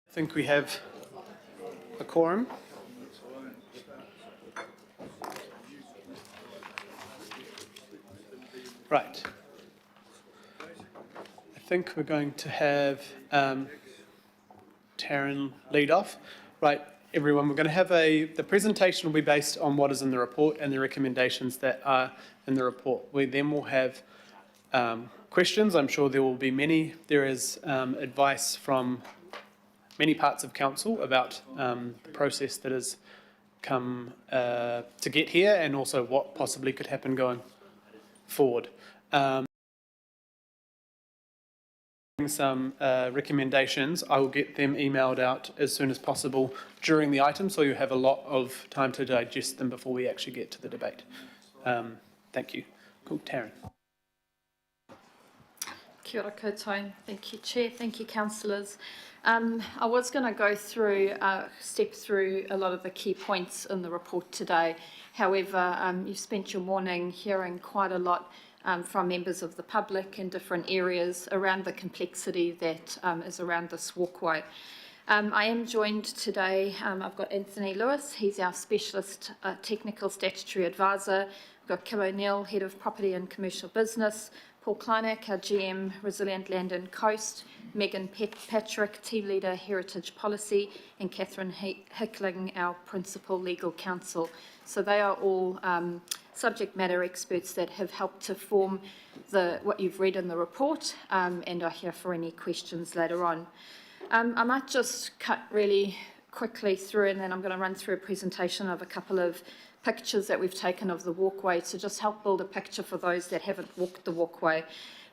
I think we have a quorum. Right. I think we're going to have Taryn lead off. Right, everyone, we're going to have the presentation will be based on what is in the report and the recommendations that are in the report. We then will have questions. I'm sure there will be many. There is advice from many parts of council about the process that has come to get here and also what possibly could happen going forward. Some recommendations. I will get them emailed out as soon as possible during the item, so you have a lot of time to digest them before we actually get to the debate. Thank you. Cool. Taryn. Kia ora koutou. Thank you, Chair. Thank you, councillors. I was going to go through, step through a lot of the key points in the report today. However, you've spent your morning hearing quite a lot from members of the public in different areas around the complexity that is around this walkway. I am joined today, I've got Anthony Lewis, he's our Specialist Technical Statutory Advisor. We've got Kim O'Neill, Head of Property and Commercial Business, Paul Kleineck, our GM, Resilient Land and Coast, Megan Patrick, Team Leader, Heritage Policy, and Catherine Hickling, our Principal Legal Counsel. So they are all subject matter experts that have helped to form what you've read in the report and are here for any questions later on. I might just cut really quickly through, and then I'm going to run through a presentation of a couple of pictures that we've taken of the walkway to just help build a picture for those that haven't walked the walkway.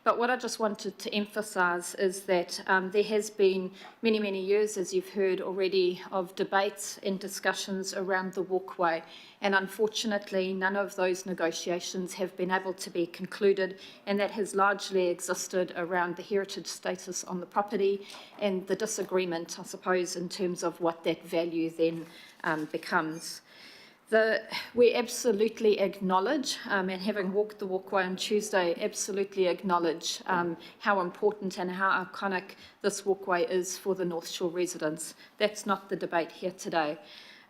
But what I just wanted to emphasise is that there has been many, many years, as you've heard already, of debates and discussions around the walkway. And unfortunately, none of those negotiations have been able to be concluded, and that has largely existed around the heritage status on the property and the disagreement, I suppose, in terms of what that value then becomes. We absolutely acknowledge, and having walked the walkway on Tuesday, absolutely acknowledge how important and how iconic this walkway is for the North Shore residents. That's not the debate here today.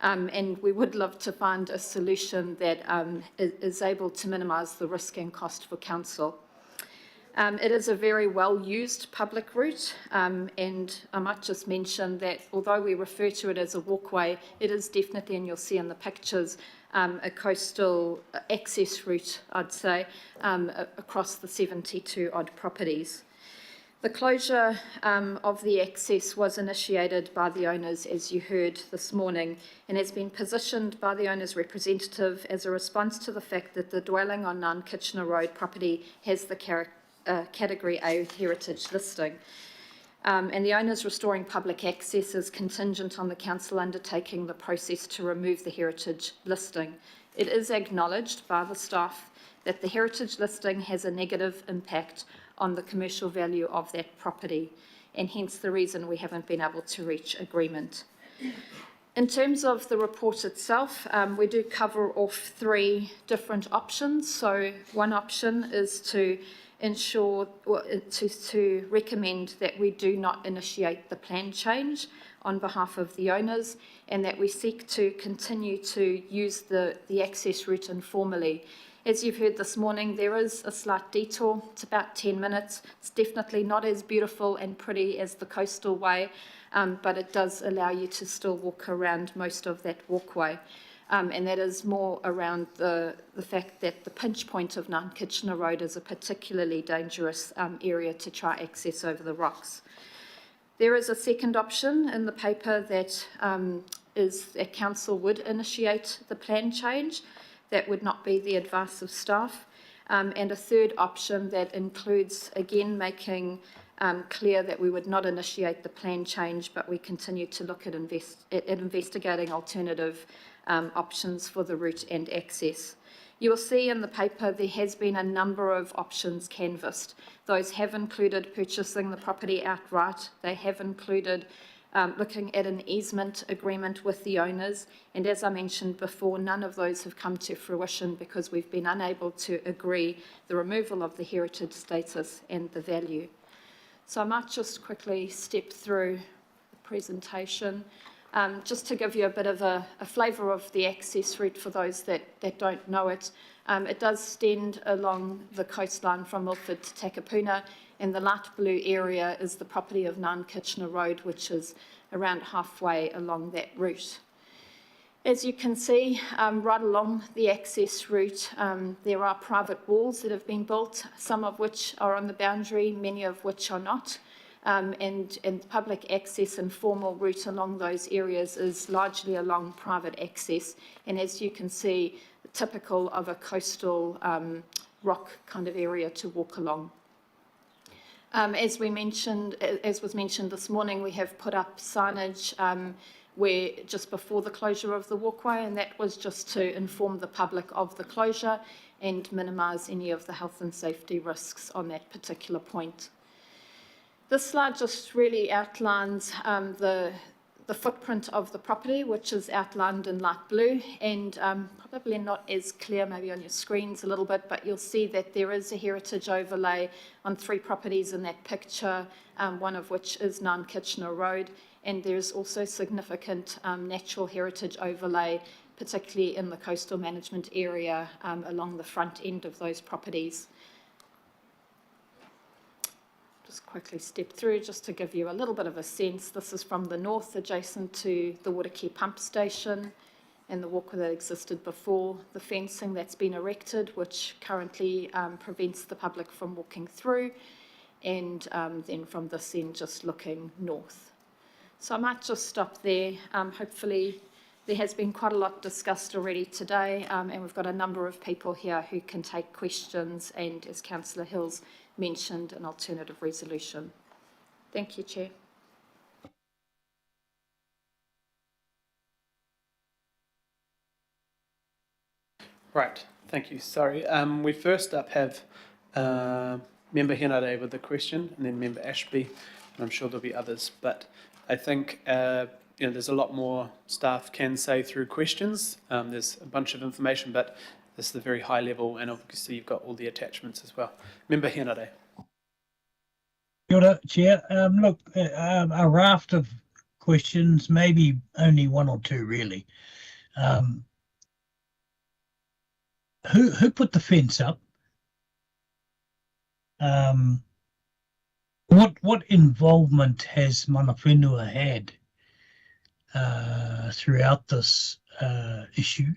And we would love to find a solution that is able to minimise the risk and cost for council. It is a very well-used public route, and I might just mention that although we refer to it as a walkway, it is definitely, and you'll see in the pictures, a coastal access route, I'd say, across the 72-odd properties. The closure of the access was initiated by the owners, as you heard this morning, and has been positioned by the owner's representative as a response to the fact that the dwelling on Nan Kitchener Road property has the Category A heritage listing. And the owners restoring public access is contingent on the council undertaking the process to remove the heritage listing. It is acknowledged by the staff that the heritage listing has a negative impact on the commercial value of that property, and hence the reason we haven't been able to reach agreement. In terms of the report itself, we do cover off three different options. So one option is to ensure, to recommend that we do not initiate the plan change on behalf of the owners, and that we seek to continue to use the access route informally. As you've heard this morning, there is a slight detour. It's about 10 minutes. It's definitely not as beautiful and pretty as the coastal way, but it does allow you to still walk around most of that walkway. And that is more around the fact that the pinch point of Nan Kitchener Road is a particularly dangerous area to try access over the rocks. There is a second option in the paper that is that council would initiate the plan change. That would not be the advice of staff. And a third option that includes, again, making clear that we would not initiate the plan change, but we continue to look at investigating alternative options for the route and access. You will see in the paper there has been a number of options canvassed. Those have included purchasing the property outright. They have included looking at an easement agreement with the owners, and as I mentioned before, none of those have come to fruition because we've been unable to agree the removal of the heritage status and the value. So I might just quickly step through the presentation. Just to give you a bit of a flavour of the access route for those that don't know it, it does extend along the coastline from Milford to Takapuna, and the light blue area is the property of Kitchener Road, which is around halfway along that route. As you can see, right along the access route, there are private walls that have been built, some of which are on the boundary, many of which are not. And public access and formal route along those areas is largely along private access. And as you can see, typical of a coastal rock kind of area to walk along. As was mentioned this morning, we have put up signage where just before the closure of the walkway, and that was just to inform the public of the closure and minimise any of the health and safety risks on that particular point. This slide just really outlines the footprint of the property, which is outlined in light blue, and probably not as clear maybe on your screens a little bit, but you'll see that there is a heritage overlay on 3 properties in that picture, one of which is Kitchener Road, and there's also significant natural heritage overlay, particularly in the coastal management area along the front end of those properties. Just quickly step through just to give you a little bit of a sense. This is from the north, adjacent to the Waterkey pump station and the walkway that existed before, the fencing that's been erected, which currently prevents the public from walking through, and then from this end just looking north. So I might just stop there. Hopefully there has been quite a lot discussed already today, and we've got a number of people here who can take questions, and as Councillor Hills mentioned, an alternative resolution. Thank you, Chair. Right, thank you. Sorry. We first up have Member Henare with the question, and then Member Ashby, and I'm sure there'll be others, but I think there's a lot more staff can say through questions. There's a bunch of information, but this is the very high level, and obviously you've got all the attachments as well. Member Henare. Kia ora, Chair. Look, a raft of questions, maybe only 1 or 2 really. Who put the fence up? What involvement has mana whenua had throughout this issue?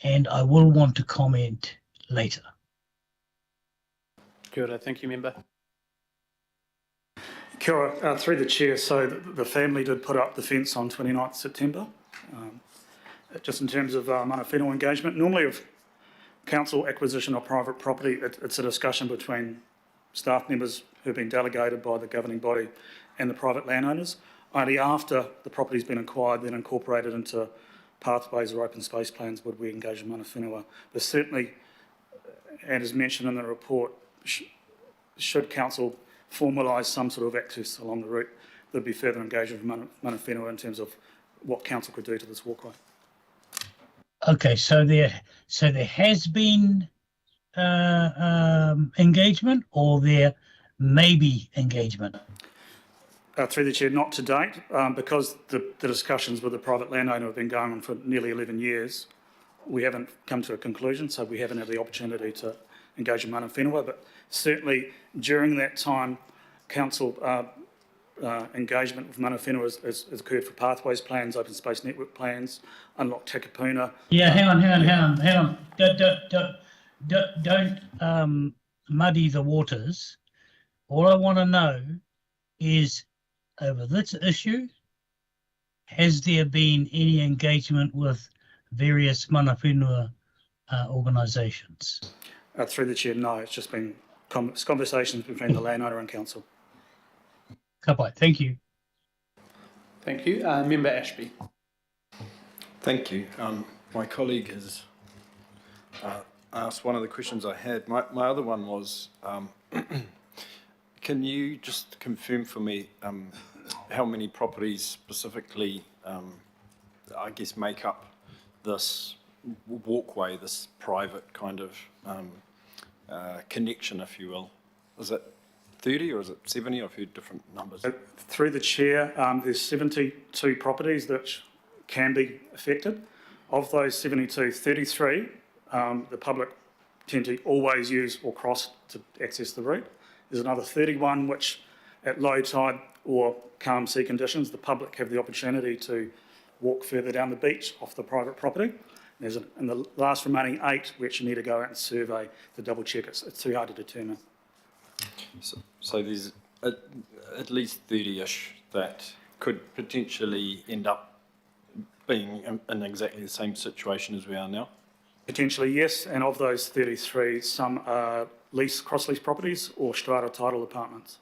And I will want to comment later. Kia ora, thank you, Member. Kia ora, through the Chair, so the family did put up the fence on 29th September. Just in terms of mana whenua engagement, normally of council acquisition of private property, it's a discussion between staff members who have been delegated by the governing body and the private landowners. Only after the property's been acquired, then incorporated into pathways or open space plans, would we engage in mana whenua. But certainly, and as mentioned in the report, should council formalise some sort of access along the route, there'd be further engagement with mana whenua in terms of what council could do to this walkway. Okay, so there has been engagement, or there may be engagement? Through the Chair, not to date, because the discussions with the private landowner have been going on for nearly 11 years. We haven't come to a conclusion, so we haven't had the opportunity to engage in mana whenua, but certainly during that time, council engagement with mana whenua has occurred for pathways plans, open space network plans, Unlock Takapuna. Yeah, hang on. Don't muddy the waters. All I want to know is, over this issue, has there been any engagement with various mana whenua organisations? Through the Chair, no, it's just been conversations between the landowner and council. Ka pai, thank you. Thank you. Member Ashby. Thank you. My colleague has asked one of the questions I had. My other one was, can you just confirm for me how many properties specifically, I guess, make up this walkway, this private kind of connection, if you will? Is it 30 or is it 70? I've heard different numbers. Through the chair, there's 72 properties that can be affected. Of those 72, 33, the public tend to always use or cross to access the route. There's another 31 which at low tide or calm sea conditions, the public have the opportunity to walk further down the beach off the private property. And the last remaining 8 we actually need to go out and survey to double check. It's too hard to determine. So there's at least 30-ish that could potentially end up being in exactly the same situation as we are now? Potentially, yes, and of those 33, some are cross-lease properties or strata title apartments.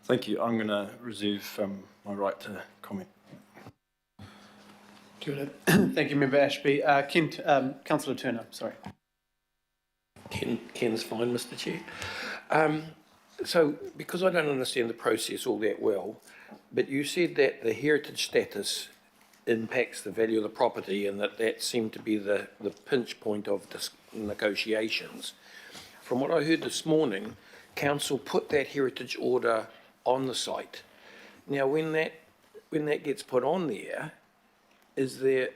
Thank you. I'm going to reserve my right to comment. Kia ora. Thank you, Member Ashby. Councillor Turner, sorry. Ken's fine, Mr. Chair. So, because I don't understand the process all that well, but you said that the heritage status impacts the value of the property and that seemed to be the pinch point of negotiations. From what I heard this morning, council put that heritage order on the site. Now, when that gets put on there, is there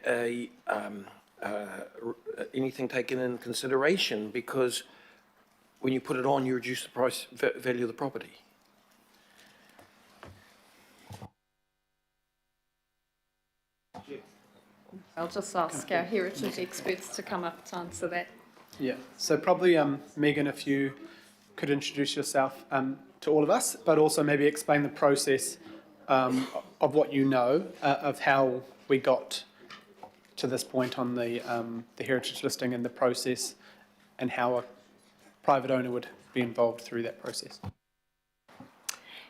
anything taken in consideration? Because when you put it on, you reduce the price value of the property. I'll just ask our heritage experts to come up to answer that. Yeah, so probably Megan, if you could introduce yourself to all of us, but also maybe explain the process of what you know of how we got to this point on the heritage listing and the process, and how a private owner would be involved through that process.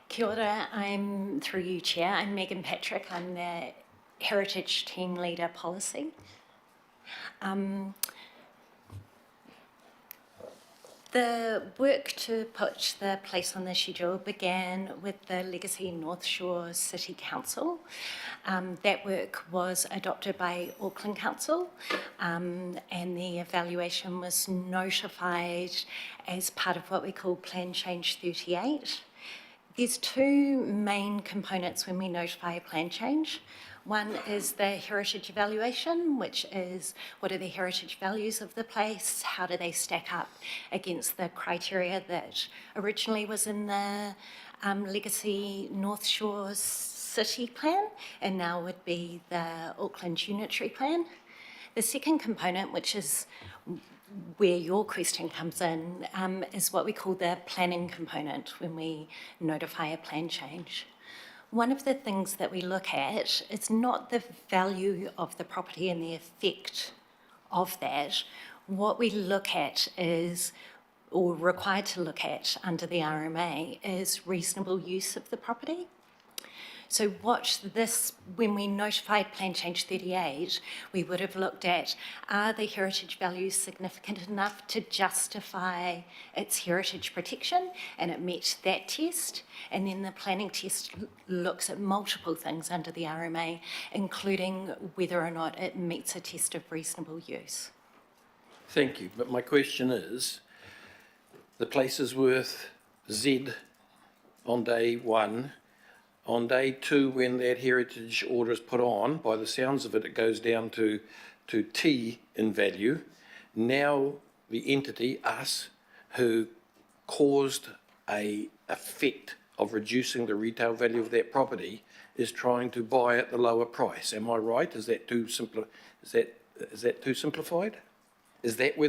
Kia ora, I'm, through you, Chair, I'm Megan Patrick. I'm the Heritage Team Leader Policy. The work to put the place on the schedule began with the Legacy North Shore City Council. That work was adopted by Auckland Council, and the evaluation was notified as part of what we call Plan Change 38. There's 2 main components when we notify a plan change. One is the heritage evaluation, which is what are the heritage values of the place, how do they stack up against the criteria that originally was in the Legacy North Shore City Plan and now would be the Auckland Unitary Plan. The second component, which is where your question comes in, is what we call the planning component when we notify a plan change. One of the things that we look at is not the value of the property and the effect of that. What we look at is, or required to look at under the RMA, is reasonable use of the property. So when we notified Plan Change 38, we would have looked at, are the heritage values significant enough to justify its heritage protection? And it met that test. And then the planning test looks at multiple things under the RMA, including whether or not it meets a test of reasonable use. Thank you, but my question is, the place is worth Z on day 1. On day 2, when that heritage order is put on, by the sounds of it, it goes down to T in value. Now the entity, us, who caused a effect of reducing the retail value of that property, is trying to buy at the lower price. Am I right? Is that too simple? Is that too simplified? Is that where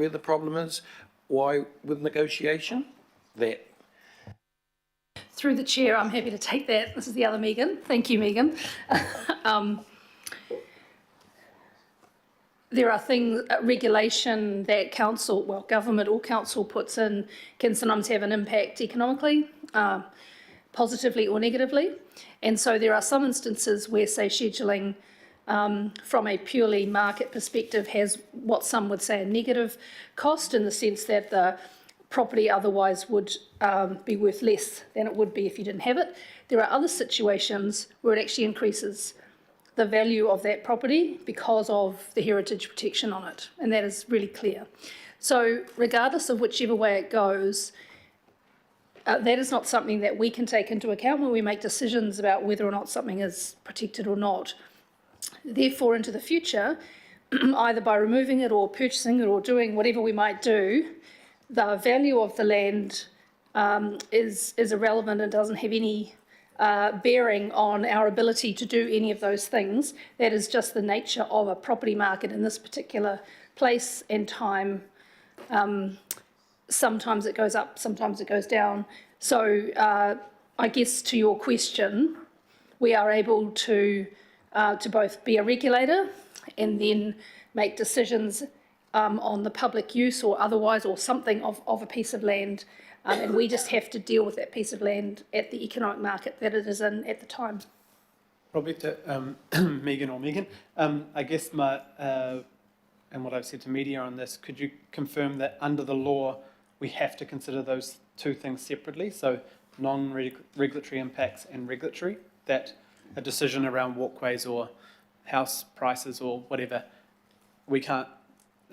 the problem is? Why with negotiation? That. Through the chair, I'm happy to take that. This is the other Megan. Thank you, Megan. There are things, regulation that government or council puts in can sometimes have an impact economically, positively or negatively. And so there are some instances where, say, scheduling from a purely market perspective has what some would say a negative cost, in the sense that the property otherwise would be worth less than it would be if you didn't have it. There are other situations where it actually increases the value of that property because of the heritage protection on it, and that is really clear. So regardless of whichever way it goes, that is not something that we can take into account when we make decisions about whether or not something is protected or not. Therefore, into the future, either by removing it or purchasing it or doing whatever we might do, the value of the land is irrelevant and doesn't have any bearing on our ability to do any of those things. That is just the nature of a property market in this particular place and time. Sometimes it goes up, sometimes it goes down. So I guess to your question, we are able to both be a regulator and then make decisions on the public use or otherwise, or something of a piece of land. And we just have to deal with that piece of land at the economic market that it is in at the time. Probably to Megan. I guess and what I've said to media on this, could you confirm that under the law, we have to consider those two things separately? So non-regulatory impacts and regulatory, that a decision around walkways or house prices or whatever, we can't,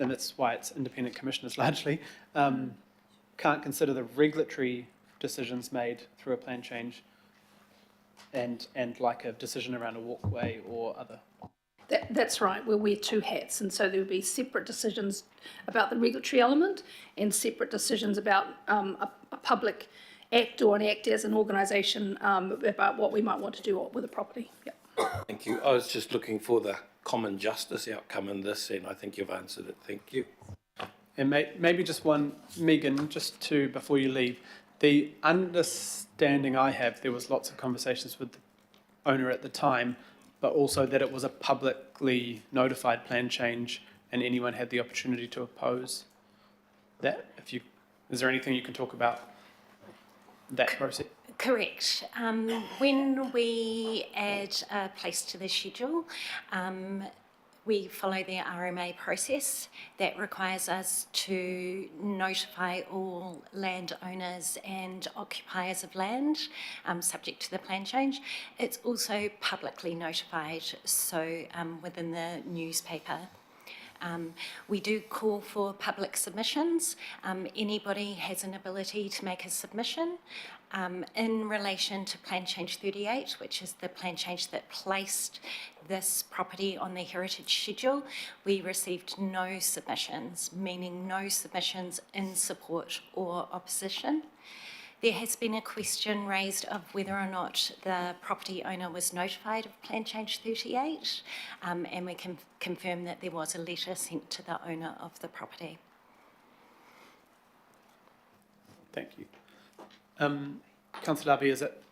and that's why it's independent commissioners largely, can't consider the regulatory decisions made through a plan change and like a decision around a walkway or other. That's right, we'll wear two hats, and so there will be separate decisions about the regulatory element and separate decisions about a public act or an act as an organisation about what we might want to do with a property. Yep. Thank you. I was just looking for the common justice outcome in this, and I think you've answered it. Thank you. And maybe just one, Megan, just to, before you leave, the understanding I have, there was lots of conversations with the owner at the time, but also that it was a publicly notified plan change and anyone had the opportunity to oppose that. Is there anything you can talk about that process? Correct. When we add a place to the schedule, we follow the RMA process that requires us to notify all landowners and occupiers of land subject to the plan change. It's also publicly notified, so within the newspaper. We do call for public submissions. Anybody has an ability to make a submission. In relation to Plan Change 38, which is the plan change that placed this property on the heritage schedule, we received no submissions, meaning no submissions in support or opposition. There has been a question raised of whether or not the property owner was notified of Plan Change 38, and we can confirm that there was a letter sent to the owner of the property. Thank you. Councillor Darby, is it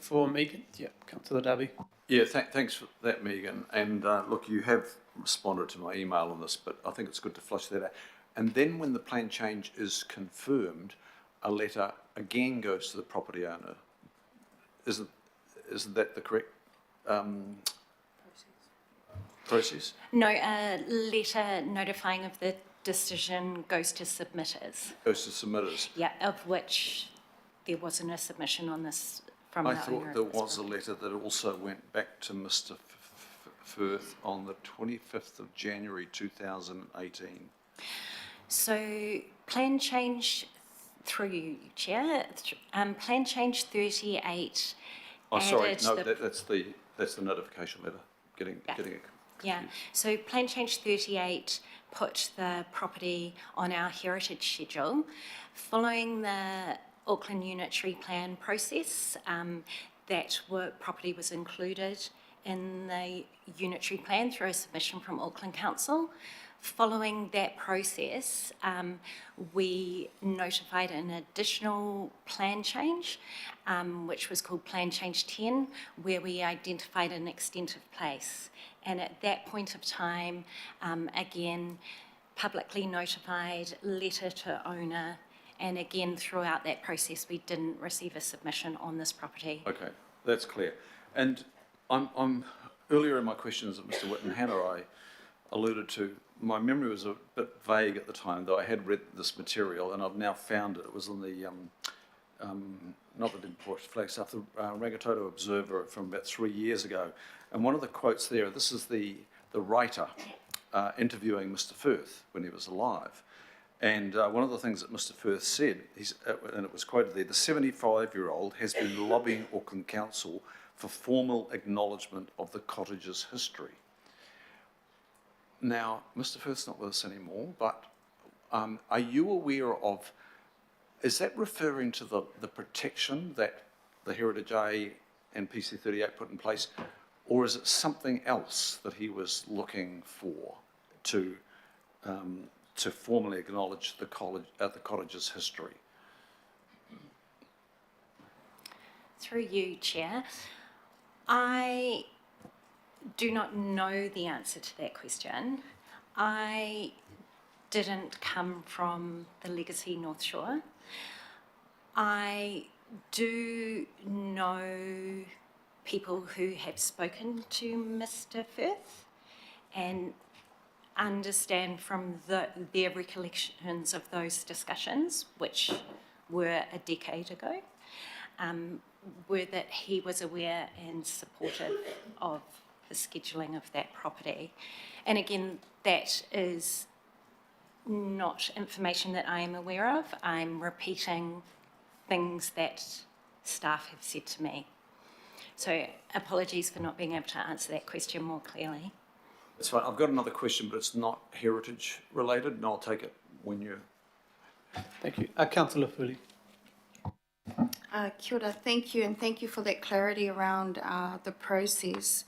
for Megan? Yeah, Councillor Darby. Yeah, thanks for that, Megan. And look, you have responded to my email on this, but I think it's good to flush that out. And then when the plan change is confirmed, a letter again goes to the property owner. Isn't that the correct process? No, a letter notifying of the decision goes to submitters. Goes to submitters. Yeah, of which there wasn't a submission on this from the owner. I thought there was a letter that also went back to Mr. Firth on the 25th of January 2018. So plan change, through you, Chair, plan change 38. Oh, sorry, added no, that's the notification letter. Getting it. Yeah, so plan change 38 put the property on our heritage schedule. Following the Auckland Unitary Plan process, that property was included in the Unitary Plan through a submission from Auckland Council. Following that process, we notified an additional plan change, which was called Plan Change 10, where we identified an extent of place. And at that point of time, again, publicly notified, letter to owner, and again, throughout that process, we didn't receive a submission on this property. Okay, that's clear. And I'm earlier in my questions of Mr. Whittenhanna, I alluded to, my memory was a bit vague at the time, though I had read this material, and I've now found it. It was in the, not the Import Flag stuff, the Rangitoto Observer from about 3 years ago. And one of the quotes there, this is the writer interviewing Mr. Firth when he was alive. And one of the things that Mr Firth said, and it was quoted there, the 75-year-old has been lobbying Auckland Council for formal acknowledgement of the cottage's history. Now, Mr Firth's not with us anymore, but are you aware of, is that referring to the protection that the Heritage A and PC 38 put in place, or is it something else that he was looking for to formally acknowledge the cottage's history? Through you, Chair, I do not know the answer to that question. I didn't come from the Legacy North Shore. I do know people who have spoken to Mr Firth and understand from their recollections of those discussions, which were a decade ago, were that he was aware and supportive of the scheduling of that property. And again, that is not information that I am aware of. I'm repeating things that staff have said to me. So apologies for not being able to answer that question more clearly. That's fine. I've got another question, but it's not heritage related, and I'll take it when you're... Thank you. Councillor Fuli. Kia ora, thank you, and thank you for that clarity around the process.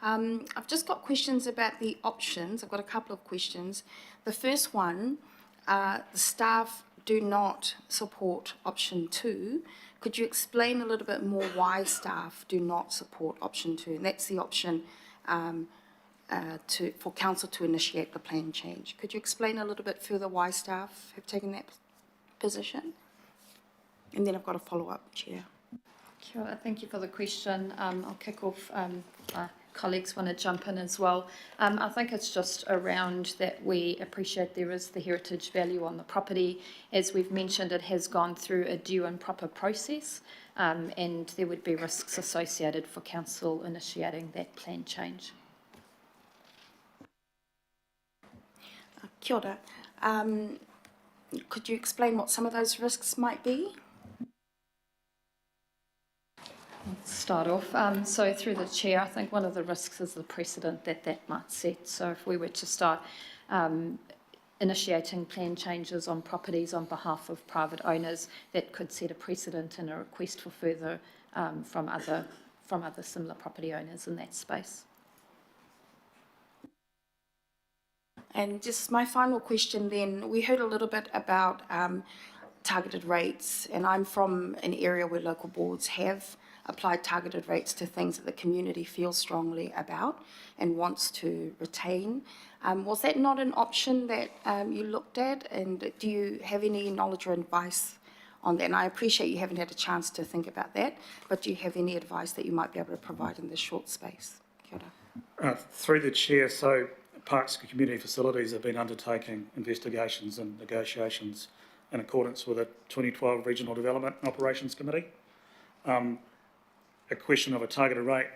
I've just got questions about the options. I've got a couple of questions. The first one, the staff do not support option 2. Could you explain a little bit more why staff do not support option 2? And that's the option for council to initiate the plan change. Could you explain a little bit further why staff have taken that position? And then I've got a follow-up, Chair. Kia ora, thank you for the question. I'll kick off. My colleagues want to jump in as well. I think it's just around that we appreciate there is the heritage value on the property. As we've mentioned, it has gone through a due and proper process, and there would be risks associated for council initiating that plan change. Kia ora. Could you explain what some of those risks might be? Start off. So through the chair, I think one of the risks is the precedent that might set. So if we were to start initiating plan changes on properties on behalf of private owners, that could set a precedent and a request for further from other similar property owners in that space. And just my final question then, we heard a little bit about targeted rates, and I'm from an area where local boards have applied targeted rates to things that the community feels strongly about and wants to retain. Was that not an option that you looked at, and do you have any knowledge or advice on that? And I appreciate you haven't had a chance to think about that, but do you have any advice that you might be able to provide in this short space? Kia ora. Through the chair, so Parks and Community Facilities have been undertaking investigations and negotiations in accordance with the 2012 Regional Development and Operations Committee. A question of a targeted rate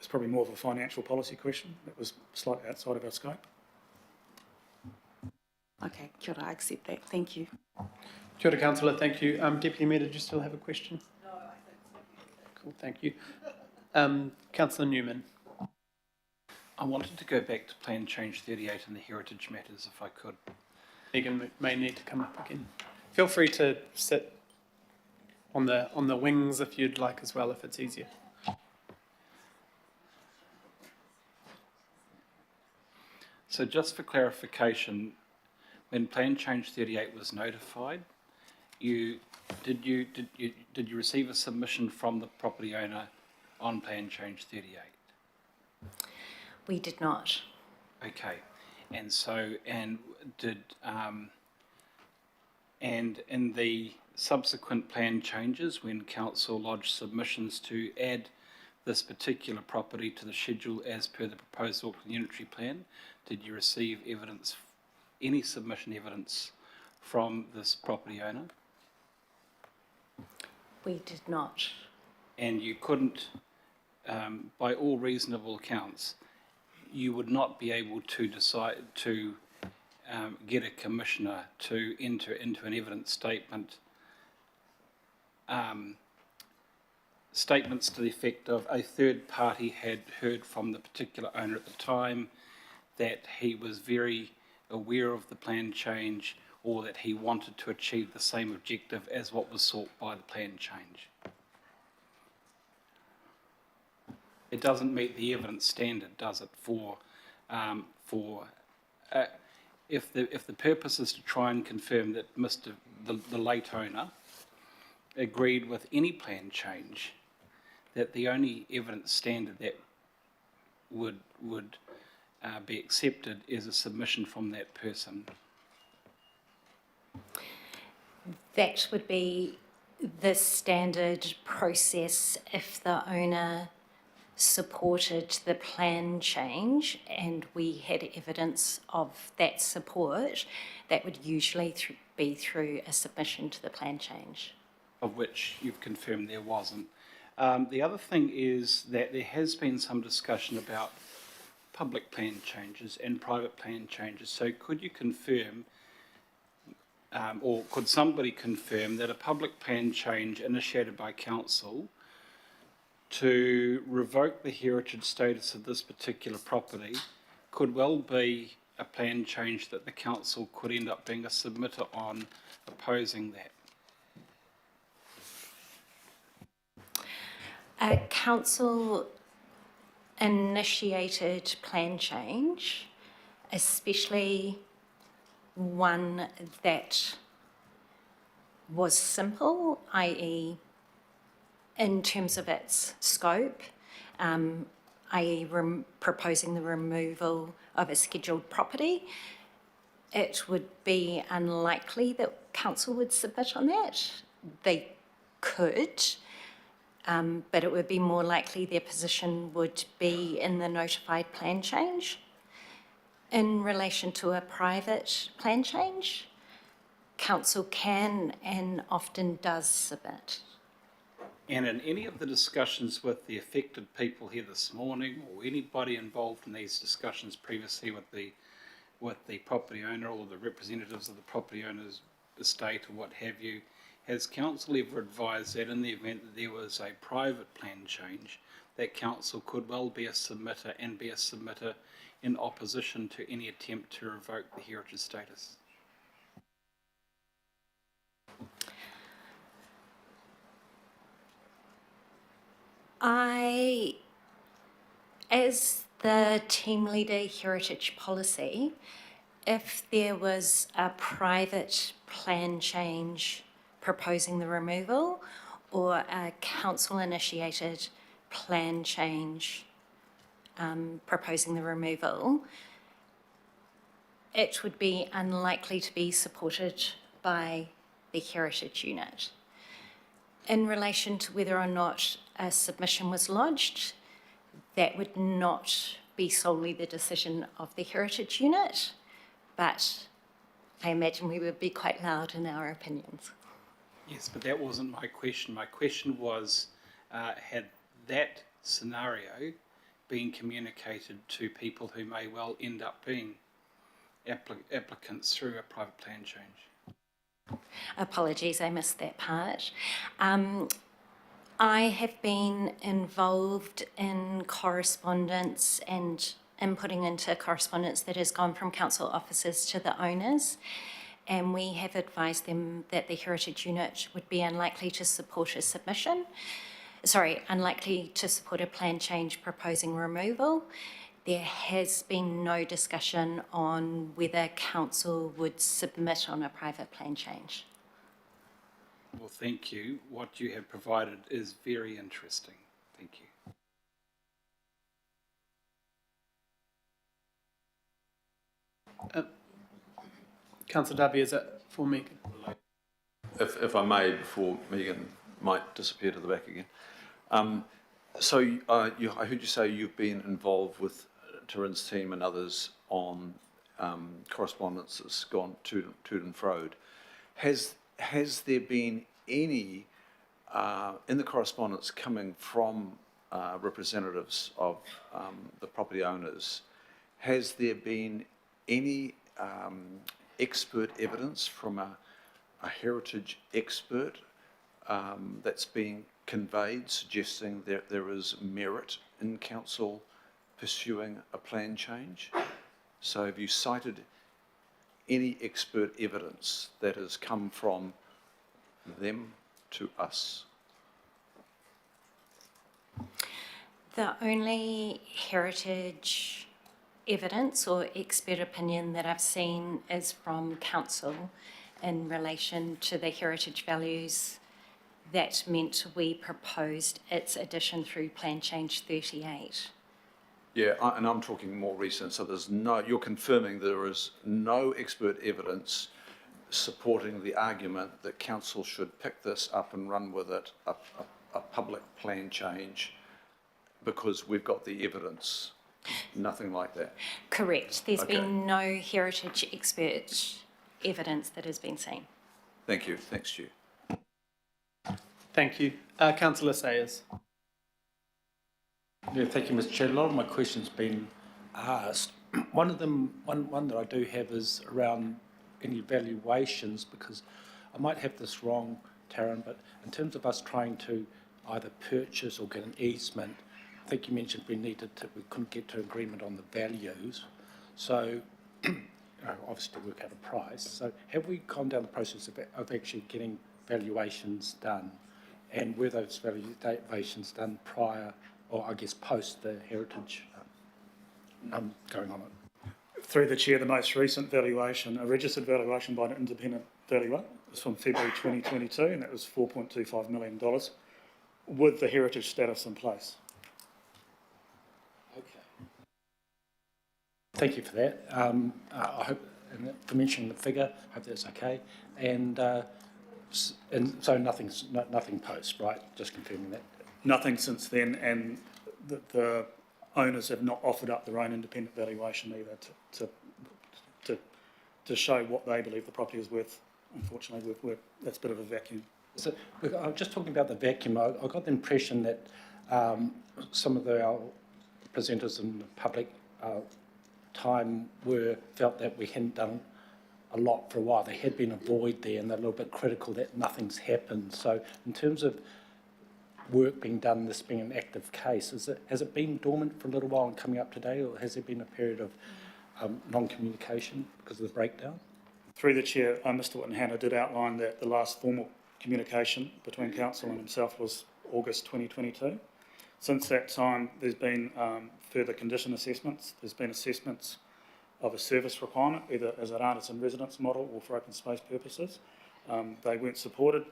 is probably more of a financial policy question. That was slightly outside of our scope. Okay, kia ora, I accept that. Thank you. Kia ora, Councillor. Thank you. Deputy Mayor, did you still have a question? No, I think so. Cool, thank you. Councillor Newman. I wanted to go back to Plan Change 38 and the heritage matters, if I could. Megan may need to come up again. Feel free to sit on the wings if you'd like as well, if it's easier. So just for clarification, when Plan Change 38 was notified, did you receive a submission from the property owner on Plan Change 38? We did not. Okay, and so and in the subsequent plan changes, when council lodged submissions to add this particular property to the schedule as per the proposed Auckland Unitary Plan, did you receive evidence, any submission evidence from this property owner? We did not. And you couldn't, by all reasonable accounts, you would not be able to decide to get a commissioner to enter into an evidence statement, statements to the effect of a third party had heard from the particular owner at the time that he was very aware of the plan change, or that he wanted to achieve the same objective as what was sought by the plan change. It doesn't meet the evidence standard, does it, if the purpose is to try and confirm that the late owner agreed with any plan change, that the only evidence standard that would be accepted is a submission from that person. That would be the standard process if the owner supported the plan change and we had evidence of that support. That would usually be through a submission to the plan change. Of which you've confirmed there wasn't. The other thing is that there has been some discussion about public plan changes and private plan changes. So could you confirm, or could somebody confirm that a public plan change initiated by council to revoke the heritage status of this particular property could well be a plan change that the council could end up being a submitter on opposing that? A council initiated plan change, especially one that was simple, i.e. in terms of its scope, i.e. proposing the removal of a scheduled property, it would be unlikely that council would submit on that. They could, but it would be more likely their position would be in the notified plan change. In relation to a private plan change, council can and often does submit. And in any of the discussions with the affected people here this morning, or anybody involved in these discussions previously with the property owner or the representatives of the property owner's estate or what have you, has council ever advised that in the event that there was a private plan change, that council could well be a submitter and be a submitter in opposition to any attempt to revoke the heritage status? As the team leader heritage policy, if there was a private plan change proposing the removal or a council initiated plan change proposing the removal, it would be unlikely to be supported by the heritage unit. In relation to whether or not a submission was lodged, that would not be solely the decision of the heritage unit, but I imagine we would be quite loud in our opinions. Yes, but that wasn't my question. My question was, had that scenario been communicated to people who may well end up being applicants through a private plan change? Apologies, I missed that part. I have been involved in correspondence and inputting into correspondence that has gone from council officers to the owners, and we have advised them that the heritage unit would be unlikely to support a unlikely to support a plan change proposing removal. There has been no discussion on whether council would submit on a private plan change. Well, thank you. What you have provided is very interesting. Thank you. Councillor Darby, is that for Megan? If I may, before Megan might disappear to the back again. I heard you say you've been involved with Taryn's team and others on correspondence that's gone to and fro. Has there been any, in the correspondence coming from representatives of the property owners, has there been any expert evidence from a heritage expert that's being conveyed, suggesting that there is merit in council pursuing a plan change? So have you cited any expert evidence that has come from them to us? The only heritage evidence or expert opinion that I've seen is from council in relation to the heritage values. That meant we proposed its addition through Plan Change 38. Yeah, and I'm talking more recent, so you're confirming there is no expert evidence supporting the argument that council should pick this up and run with it, a public plan change, because we've got the evidence. Nothing like that. Correct. There's Okay. been no heritage expert evidence that has been seen. Thank you. Thanks, Stu. Thank you. Councillor Sayers. Yeah, thank you, Mr. Chair. A lot of my questions have been asked. One of them, one that I do have is around any valuations, because I might have this wrong, Taryn, but in terms of us trying to either purchase or get an easement, I think you mentioned we couldn't get to agreement on the values. So, obviously work out a price. So have we gone down the process of actually getting valuations done? And were those valuations done prior, or I guess post the heritage going on it? Through the chair, the most recent valuation, a registered valuation by an independent valuer, was from February 2022, and that was $4.25 million with the heritage status in place. Okay. Thank you for that. I hope, and for mentioning the figure, I hope that's okay. And so nothing post, right? Just confirming that. Nothing since then, and the owners have not offered up their own independent valuation either to show what they believe the property is worth. Unfortunately, that's a bit of a vacuum. So I'm just talking about the vacuum. I got the impression that some of our presenters in the public time felt that we hadn't done a lot for a while. There had been a void there, and they're a little bit critical that nothing's happened. So in terms of work being done, this being an active case, has it been dormant for a little while and coming up today, or has there been a period of non-communication because of the breakdown? Through the chair, Mr. Whittenhanna did outline that the last formal communication between council and himself was August 2022. Since that time, there's been further condition assessments. There's been assessments of a service requirement, either as an artisan residence model or for open space purposes. They weren't supported.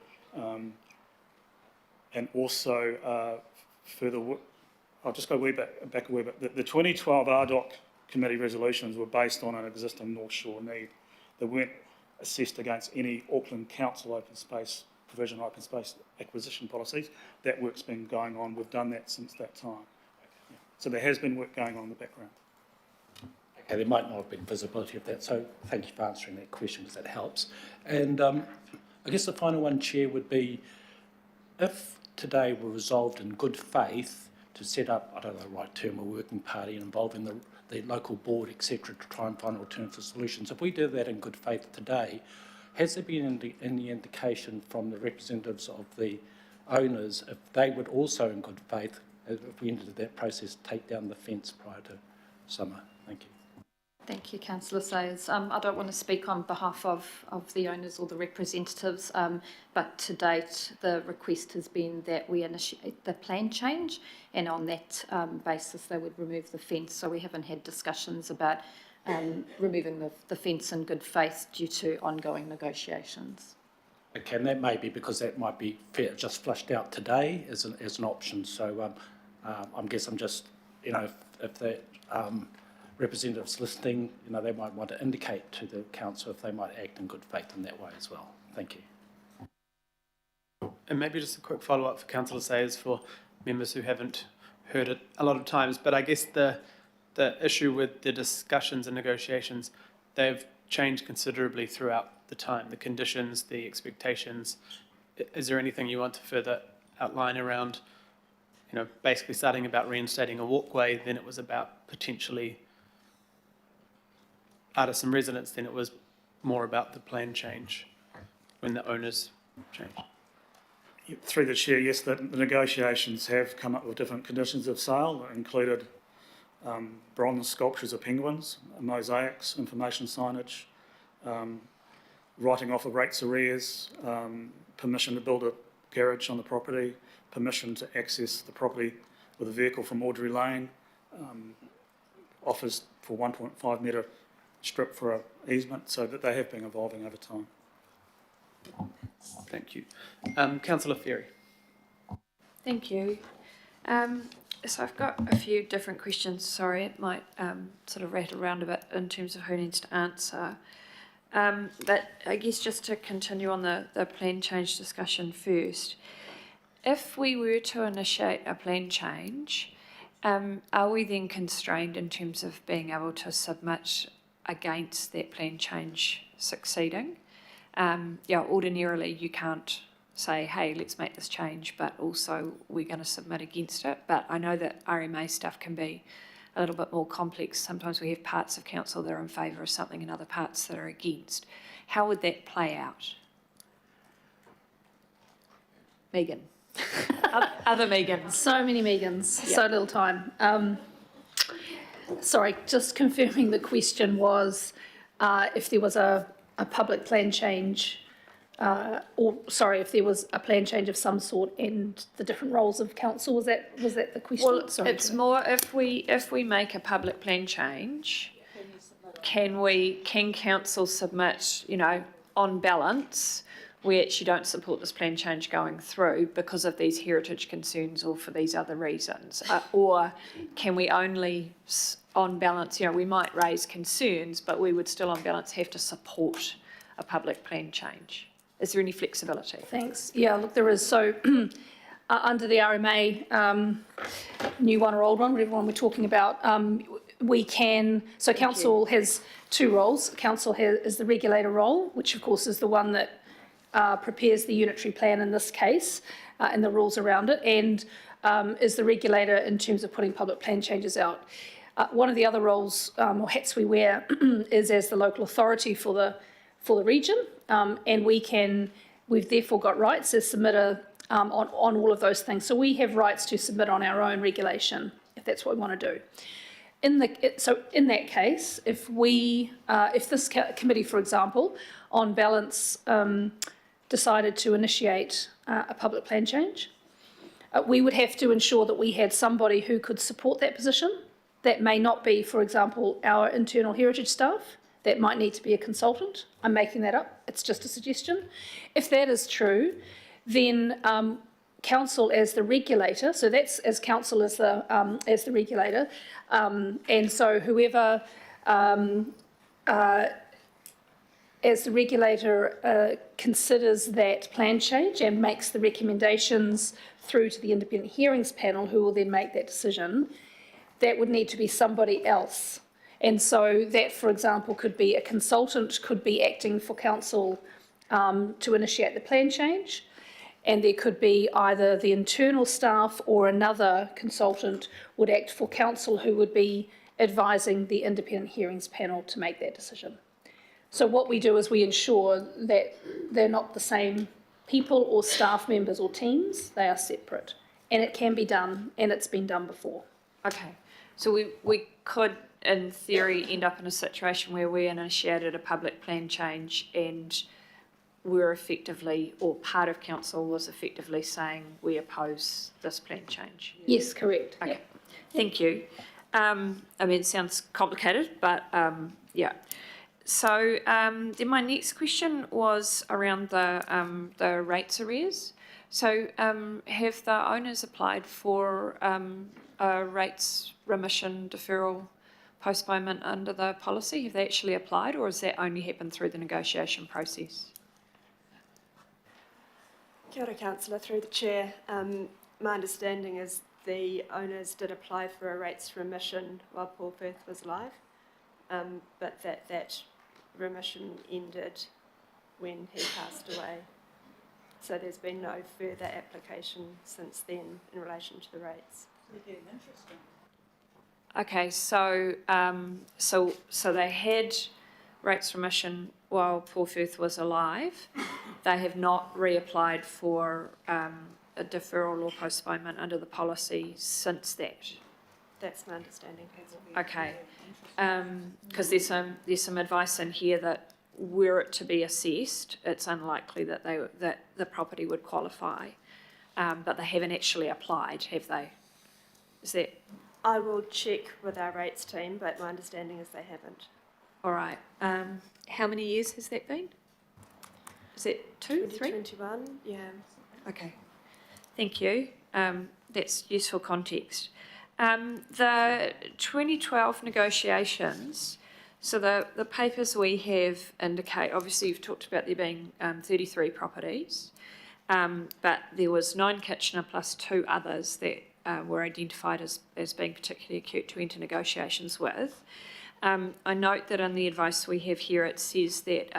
And also further, I'll just go back a wee bit. The 2012 RDOC committee resolutions were based on an existing North Shore need. They weren't assessed against any Auckland Council open space provision, open space acquisition policies. That work's been going on. We've done that since that time. Yeah. So there has been work going on in the background. Okay, there might not have been visibility of that, so thank you for answering that question, because that helps. And I guess the final one, Chair, would be if today were resolved in good faith to set up, I don't know the right term, a working party involving the local board, etc., to try and find alternative solutions. If we do that in good faith today, has there been any indication from the representatives of the owners if they would also, in good faith, if we entered that process, take down the fence prior to summer? Thank you. Thank you, Councillor Sayers. I don't want to speak on behalf of the owners or the representatives, but to date the request has been that we initiate the plan change, and on that basis they would remove the fence. So we haven't had discussions about removing the fence in good faith due to ongoing negotiations. Okay, and that may be because that might be just flushed out today as an option. So I guess I'm just, if the representatives listening, they might want to indicate to the council if they might act in good faith in that way as well. Thank you. And maybe just a quick follow-up for Councillor Sayers for members who haven't heard it a lot of times, but I guess the issue with the discussions and negotiations, they've changed considerably throughout the time, the conditions, the expectations. Is there anything you want to further outline around, basically starting about reinstating a walkway, then it was about potentially artisan residents, then it was more about the plan change when the owners changed. Through the chair, yes, the negotiations have come up with different conditions of sale that included bronze sculptures of penguins, mosaics, information signage, writing off of rates arrears, permission to build a garage on the property, permission to access the property with a vehicle from Audrey Lane, offers for 1.5 metre strip for an easement, so that they have been evolving over time. Thank you. Councillor Ferry. Thank you. So I've got a few different questions. Sorry, it might sort of rattle around a bit in terms of who needs to answer. But I guess just to continue on the plan change discussion first, if we were to initiate a plan change, are we then constrained in terms of being able to submit against that plan change succeeding? Ordinarily you can't say, hey, let's make this change, but also we're going to submit against it. But I know that RMA stuff can be a little bit more complex. Sometimes we have parts of council that are in favour of something and other parts that are against. How would that play out? Megan. Other Megans. So many Megans, so little time. Sorry, just confirming the question was if there was a public plan change, if there was a plan change of some sort and the different roles of council, was that the question? Well, it's more if we make a public plan change, can council submit, on balance, we actually don't support this plan change going through because of these heritage concerns or for these other reasons? Or can we only, on balance, we might raise concerns, but we would still on balance have to support a public plan change? Is there any flexibility? Thanks. Yeah, look, there is. So under the RMA, new one or old one, whatever one we're talking about, we can, so council has two roles. Council is the regulator role, which of course is the one that prepares the unitary plan in this case and the rules around it, and is the regulator in terms of putting public plan changes out. One of the other roles or hats we wear is as the local authority for the region, and we've therefore got rights as submitter on all of those things. So we have rights to submit on our own regulation if that's what we want to do. So in that case, if this committee, for example, on balance, decided to initiate a public plan change, we would have to ensure that we had somebody who could support that position. That may not be, for example, our internal heritage staff. That might need to be a consultant. I'm making that up. It's just a suggestion. If that is true, then council as the regulator, so that's as council as the regulator, and so whoever as the regulator considers that plan change and makes the recommendations through to the independent hearings panel, who will then make that decision, that would need to be somebody else. And so that, for example, could be a consultant, could be acting for council to initiate the plan change, and there could be either the internal staff or another consultant would act for council who would be advising the independent hearings panel to make that decision. So what we do is we ensure that they're not the same people or staff members or teams, they are separate. And it can be done, and it's been done before. Okay, so we could, in theory, end up in a situation where we initiated a public plan change and we're effectively, or part of council was effectively saying we oppose this plan change. Yes, correct. Okay, Yep. thank you. It sounds complicated, but yeah. So then my next question was around the rates arrears. So have the owners applied for a rates remission deferral postponement under the policy? Have they actually applied, or has that only happened through the negotiation process? Kia ora, Councillor, through the Chair. My understanding is the owners did apply for a rates remission while Paul Firth was alive, but that remission ended when he passed away. So there's been no further application since then in relation to the rates. Okay, so they had rates remission while Paul Firth was alive. They have not reapplied for a deferral or postponement under the policy since that. That's my understanding. Okay, because there's some advice in here that were it to be assessed, it's unlikely that the property would qualify, but they haven't actually applied, have they? Is that I will check with our rates team, but my understanding is they haven't. all right? How many years has that been? Is it 2, 3? 2021, yeah. Okay, thank you. That's useful context. The 2012 negotiations, so the papers we have indicate, obviously you've talked about there being 33 properties, but there was 9 Kitchener plus 2 others that were identified as being particularly acute to enter negotiations with. I note that in the advice we have here it says that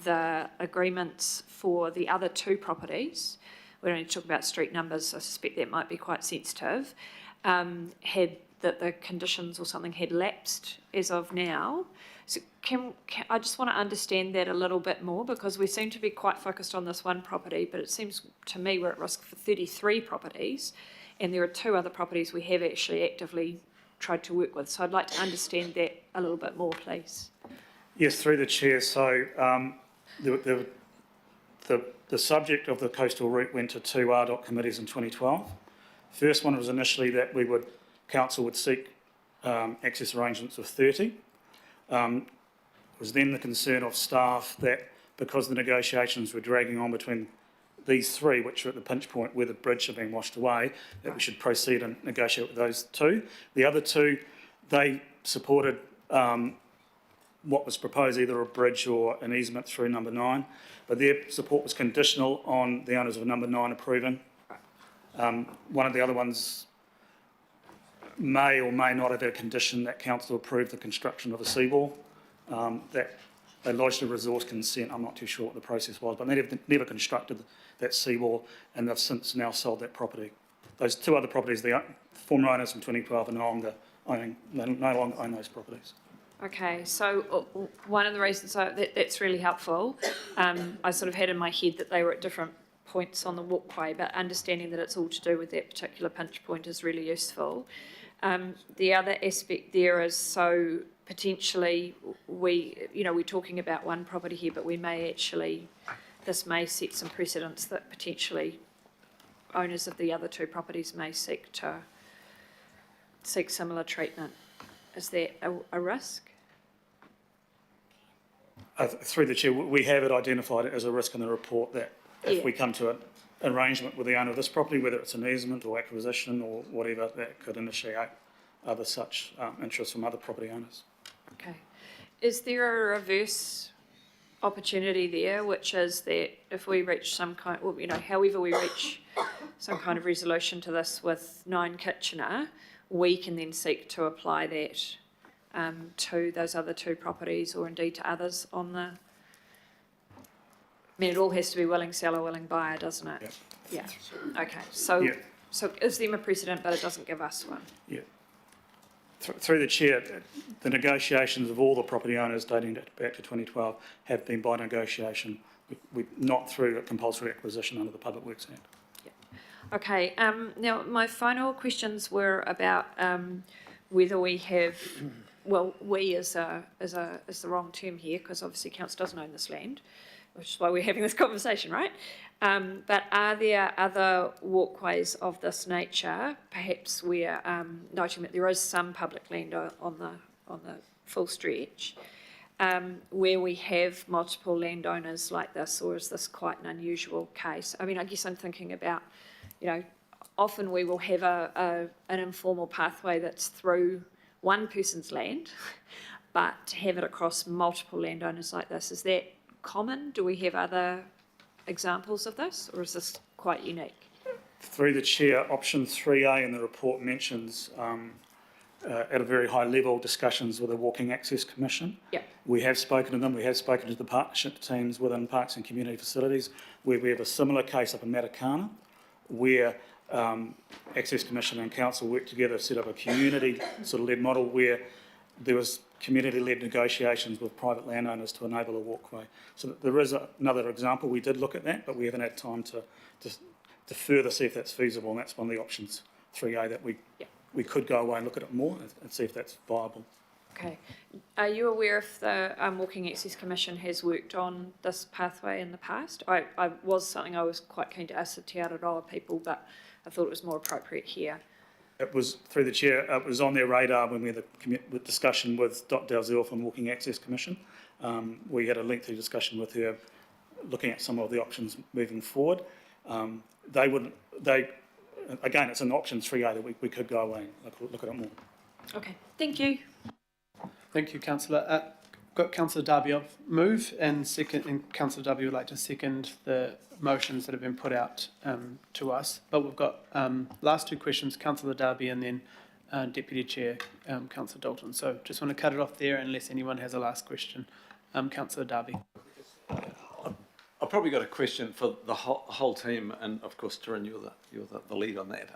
the agreements for the other 2 properties, we don't need to talk about street numbers, I suspect that might be quite sensitive, had that the conditions or something had lapsed as of now. So can I just want to understand that a little bit more, because we seem to be quite focused on this one property, but it seems to me we're at risk for 33 properties, and there are 2 other properties we have actually actively tried to work with. So I'd like to understand that a little bit more, please. Yes, through the chair. So the subject of the coastal route went to 2 RDOC committees in 2012. First one was initially that council would seek access arrangements of 30. It was then the concern of staff that because the negotiations were dragging on between these 3, which are at the pinch point where the bridge had been washed away, that we should proceed and negotiate with those 2. The other 2, they supported what was proposed, either a bridge or an easement through number 9, but their support was conditional on the owners of number 9 approving. One of the other ones may or may not have had a condition that council approved the construction of a seawall, that they lodged a resource consent. I'm not too sure what the process was, but they never constructed that seawall, and they've since now sold that property. Those 2 other properties, the former owners from 2012 are no longer own those properties. Okay, so one of the reasons that's really helpful, I sort of had in my head that they were at different points on the walkway, but understanding that it's all to do with that particular pinch point is really useful. The other aspect there is, so potentially we're talking about one property here, but this may set some precedents that potentially owners of the other 2 properties may seek similar treatment. Is that a risk? Through the chair, we have identified it as a risk in the report that if we come to an arrangement with the owner of this property, whether it's an easement or acquisition or whatever, that could initiate other such interests from other property owners. Okay. Is there a reverse opportunity there, which is that if we reach some kind, however we reach some kind of resolution to this with 9 Kitchener, we can then seek to apply that to those other 2 properties, or indeed to others on the... it all has to be willing seller, willing buyer, doesn't it? Yeah. Okay. So it gives them a precedent, but it doesn't give us one. Yeah. Through the chair, the negotiations of all the property owners dating back to 2012 have been by negotiation, not through a compulsory acquisition under the Public Works Act. Yeah. Okay. Now, my final questions were about whether we have... Well, we is the wrong term here, because obviously council doesn't own this land, which is why we're having this conversation, right? But are there other walkways of this nature? Perhaps we're noting that there is some public land on the full stretch, where we have multiple landowners like this, or is this quite an unusual case? I mean, I guess I'm thinking about, often we will have an informal pathway that's through one person's land, but to have it across multiple landowners like this, is that common? Do we have other examples of this, or is this quite unique? Through the chair, option 3A in the report mentions at a very high level discussions with the Walking Access Commission. Yep. We have spoken to them, we have spoken to the partnership teams within Parks and Community Facilities, where we have a similar case up in Matakana, where Access Commission and Council worked together to set up a community sort of led model where there was community-led negotiations with private landowners to enable a walkway. So there is another example. We did look at that, but we haven't had time to further see if that's feasible, and that's one of the options, 3A, that we could go away and look at it more and see if that's viable. Okay. Are you aware if the Walking Access Commission has worked on this pathway in the past? I was something I was quite keen to ask the Te Araroa people, but I thought it was more appropriate here. It was, through the chair, it was on their radar when we had the discussion with Dot Dalziel from Walking Access Commission. We had a lengthy discussion with her looking at some of the options moving forward. Again, it's an option 3A that we could go away and look at it more. Okay, thank you. Thank you, Councillor. Got Councillor Darby of move and second, and Councillor Darby would like to second the motions that have been put out to us. But we've got last two questions, Councillor Darby and then Deputy Chair Councillor Dalton. So just want to cut it off there unless anyone has a last question. Councillor Darby. I've probably got a question for the whole team, and of course, Taryn, you're the lead on that.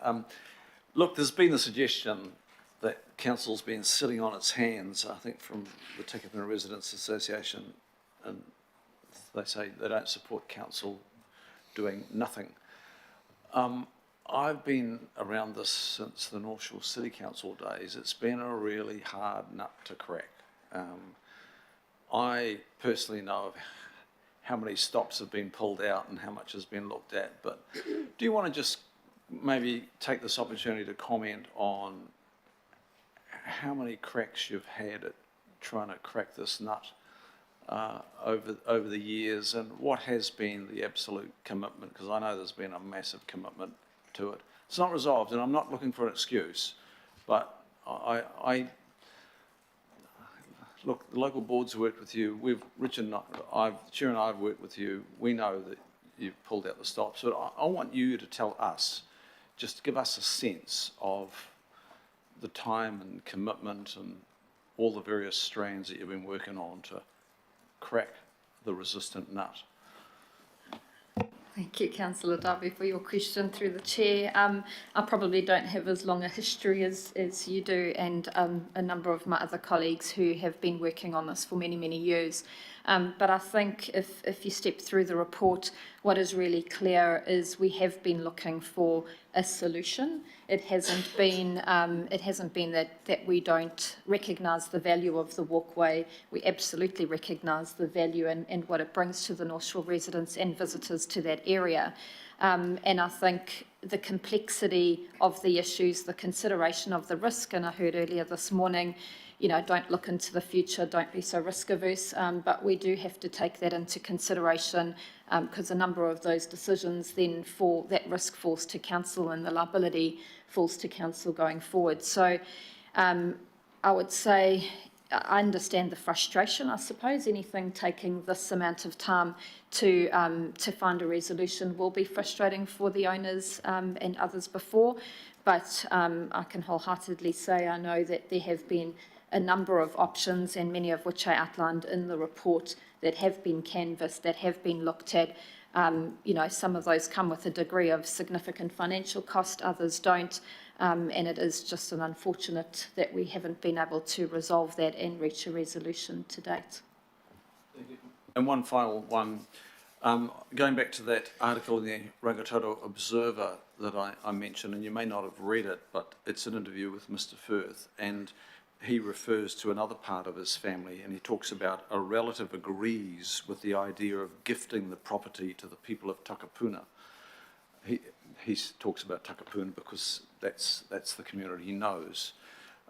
Look, there's been the suggestion that council's been sitting on its hands, I think, from the Takapuna Residents Association, and they say they don't support council doing nothing. I've been around this since the North Shore City Council days. It's been a really hard nut to crack. I personally know of how many stops have been pulled out and how much has been looked at, but do you want to just maybe take this opportunity to comment on how many cracks you've had at trying to crack this nut over the years, and what has been the absolute commitment? Because I know there's been a massive commitment to it. It's not resolved, and I'm not looking for an excuse, but look, the local board's worked with you. Chair and I have worked with you. We know that you've pulled out the stops, but I want you to tell us, just give us a sense of the time and commitment and all the various strands that you've been working on to crack the resistant nut. Thank you, Councillor Darby, for your question through the chair. I probably don't have as long a history as you do, and a number of my other colleagues who have been working on this for many, many years. But I think if you step through the report, what is really clear is we have been looking for a solution. It hasn't been that we don't recognise the value of the walkway. We absolutely recognise the value and what it brings to the North Shore residents and visitors to that area. And I think the complexity of the issues, the consideration of the risk, and I heard earlier this morning, don't look into the future, don't be so risk averse, but we do have to take that into consideration because a number of those decisions then that risk falls to council and the liability falls to council going forward. So I would say I understand the frustration, I suppose. Anything taking this amount of time to find a resolution will be frustrating for the owners and others before, but I can wholeheartedly say I know that there have been a number of options, and many of which I outlined in the report, that have been canvassed, that have been looked at. Some of those come with a degree of significant financial cost, others don't, and it is just an unfortunate that we haven't been able to resolve that and reach a resolution to date. And one final one, going back to that article in the Rangitoto Observer that I mentioned, and you may not have read it, but it's an interview with Mr. Firth, and he refers to another part of his family, and he talks about a relative agrees with the idea of gifting the property to the people of Takapuna. He talks about Takapuna because that's the community he knows.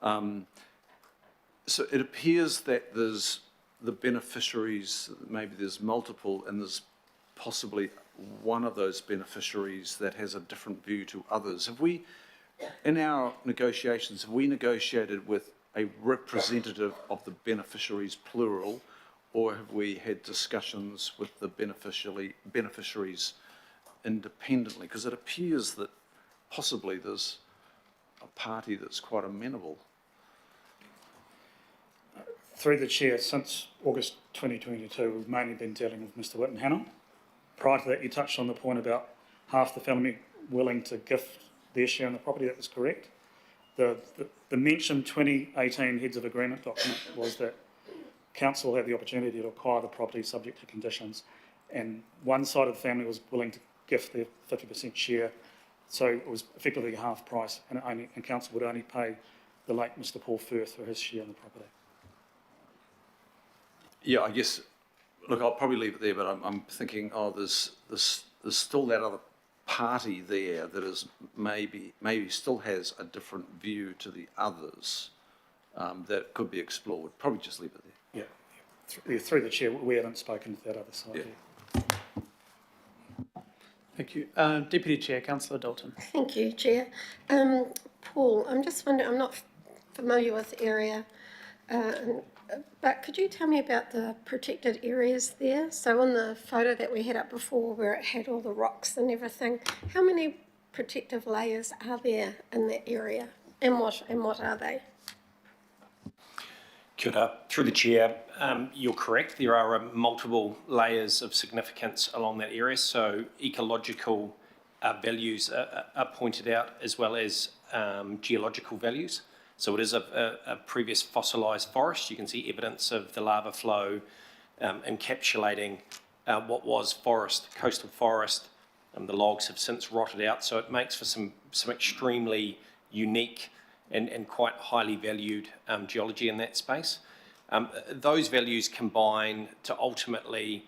So it appears that there's the beneficiaries, maybe there's multiple, and there's possibly one of those beneficiaries that has a different view to others. Have we, in our negotiations, have we negotiated with a representative of the beneficiaries, plural, or have we had discussions with the beneficiaries independently? Because it appears that possibly there's a party that's quite amenable. Through the chair, since August 2022, we've mainly been dealing with Mr. Wittenhanna. Prior to that, you touched on the point about half the family willing to gift their share on the property. That was correct. The mentioned 2018 Heads of Agreement document was that council had the opportunity to acquire the property subject to conditions, and one side of the family was willing to gift their 50% share, so it was effectively half price, and council would only pay the late Mr. Paul Firth for his share in the property. Yeah, I guess, look, I'll probably leave it there, but I'm thinking, there's still that other party there that is maybe still has a different view to the others that could be explored. Probably just leave it there. Yeah, through the chair, we haven't spoken to that other side Yeah. yet. Thank you. Deputy Chair, Councillor Dalton. Thank you, Chair. Paul, I'm just wondering, I'm not familiar with the area, but could you tell me about the protected areas there? So on the photo that we had up before where it had all the rocks and everything, how many protective layers are there in that area, and what are they? Kia ora. Through the chair, you're correct. There are multiple layers of significance along that area. So ecological values are pointed out, as well as geological values. So it is a previous fossilised forest. You can see evidence of the lava flow encapsulating what was forest, coastal forest. The logs have since rotted out, so it makes for some extremely unique and quite highly valued geology in that space. Those values combine to ultimately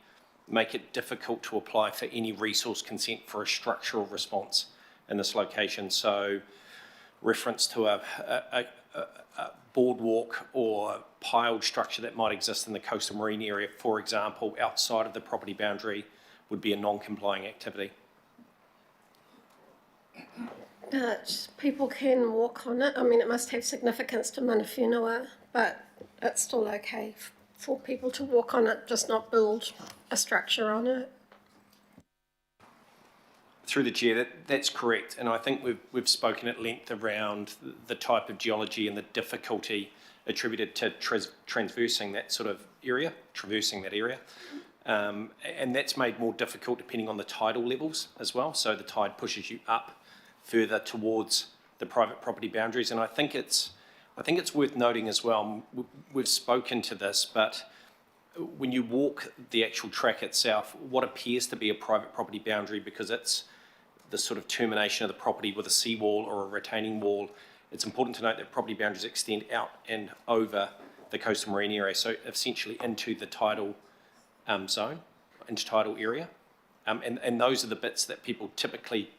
make it difficult to apply for any resource consent for a structural response in this location. So reference to a boardwalk or piled structure that might exist in the coastal marine area, for example, outside of the property boundary, would be a non-complying activity. People can walk on it. I mean, it must have significance to mana whenua, but it's still okay for people to walk on it, just not build a structure on it. Through the chair, that's correct, and I think we've spoken at length around the type of geology and the difficulty attributed to traversing that area, and that's made more difficult depending on the tidal levels as well. So the tide pushes you up further towards the private property boundaries, and I think it's worth noting as well. We've spoken to this, but when you walk the actual track itself, what appears to be a private property boundary, because it's the termination of the property with a seawall or a retaining wall, it's important to note that property boundaries extend out and over the coastal marine area, so essentially into the tidal zone, into tidal area, and those are the bits that people typically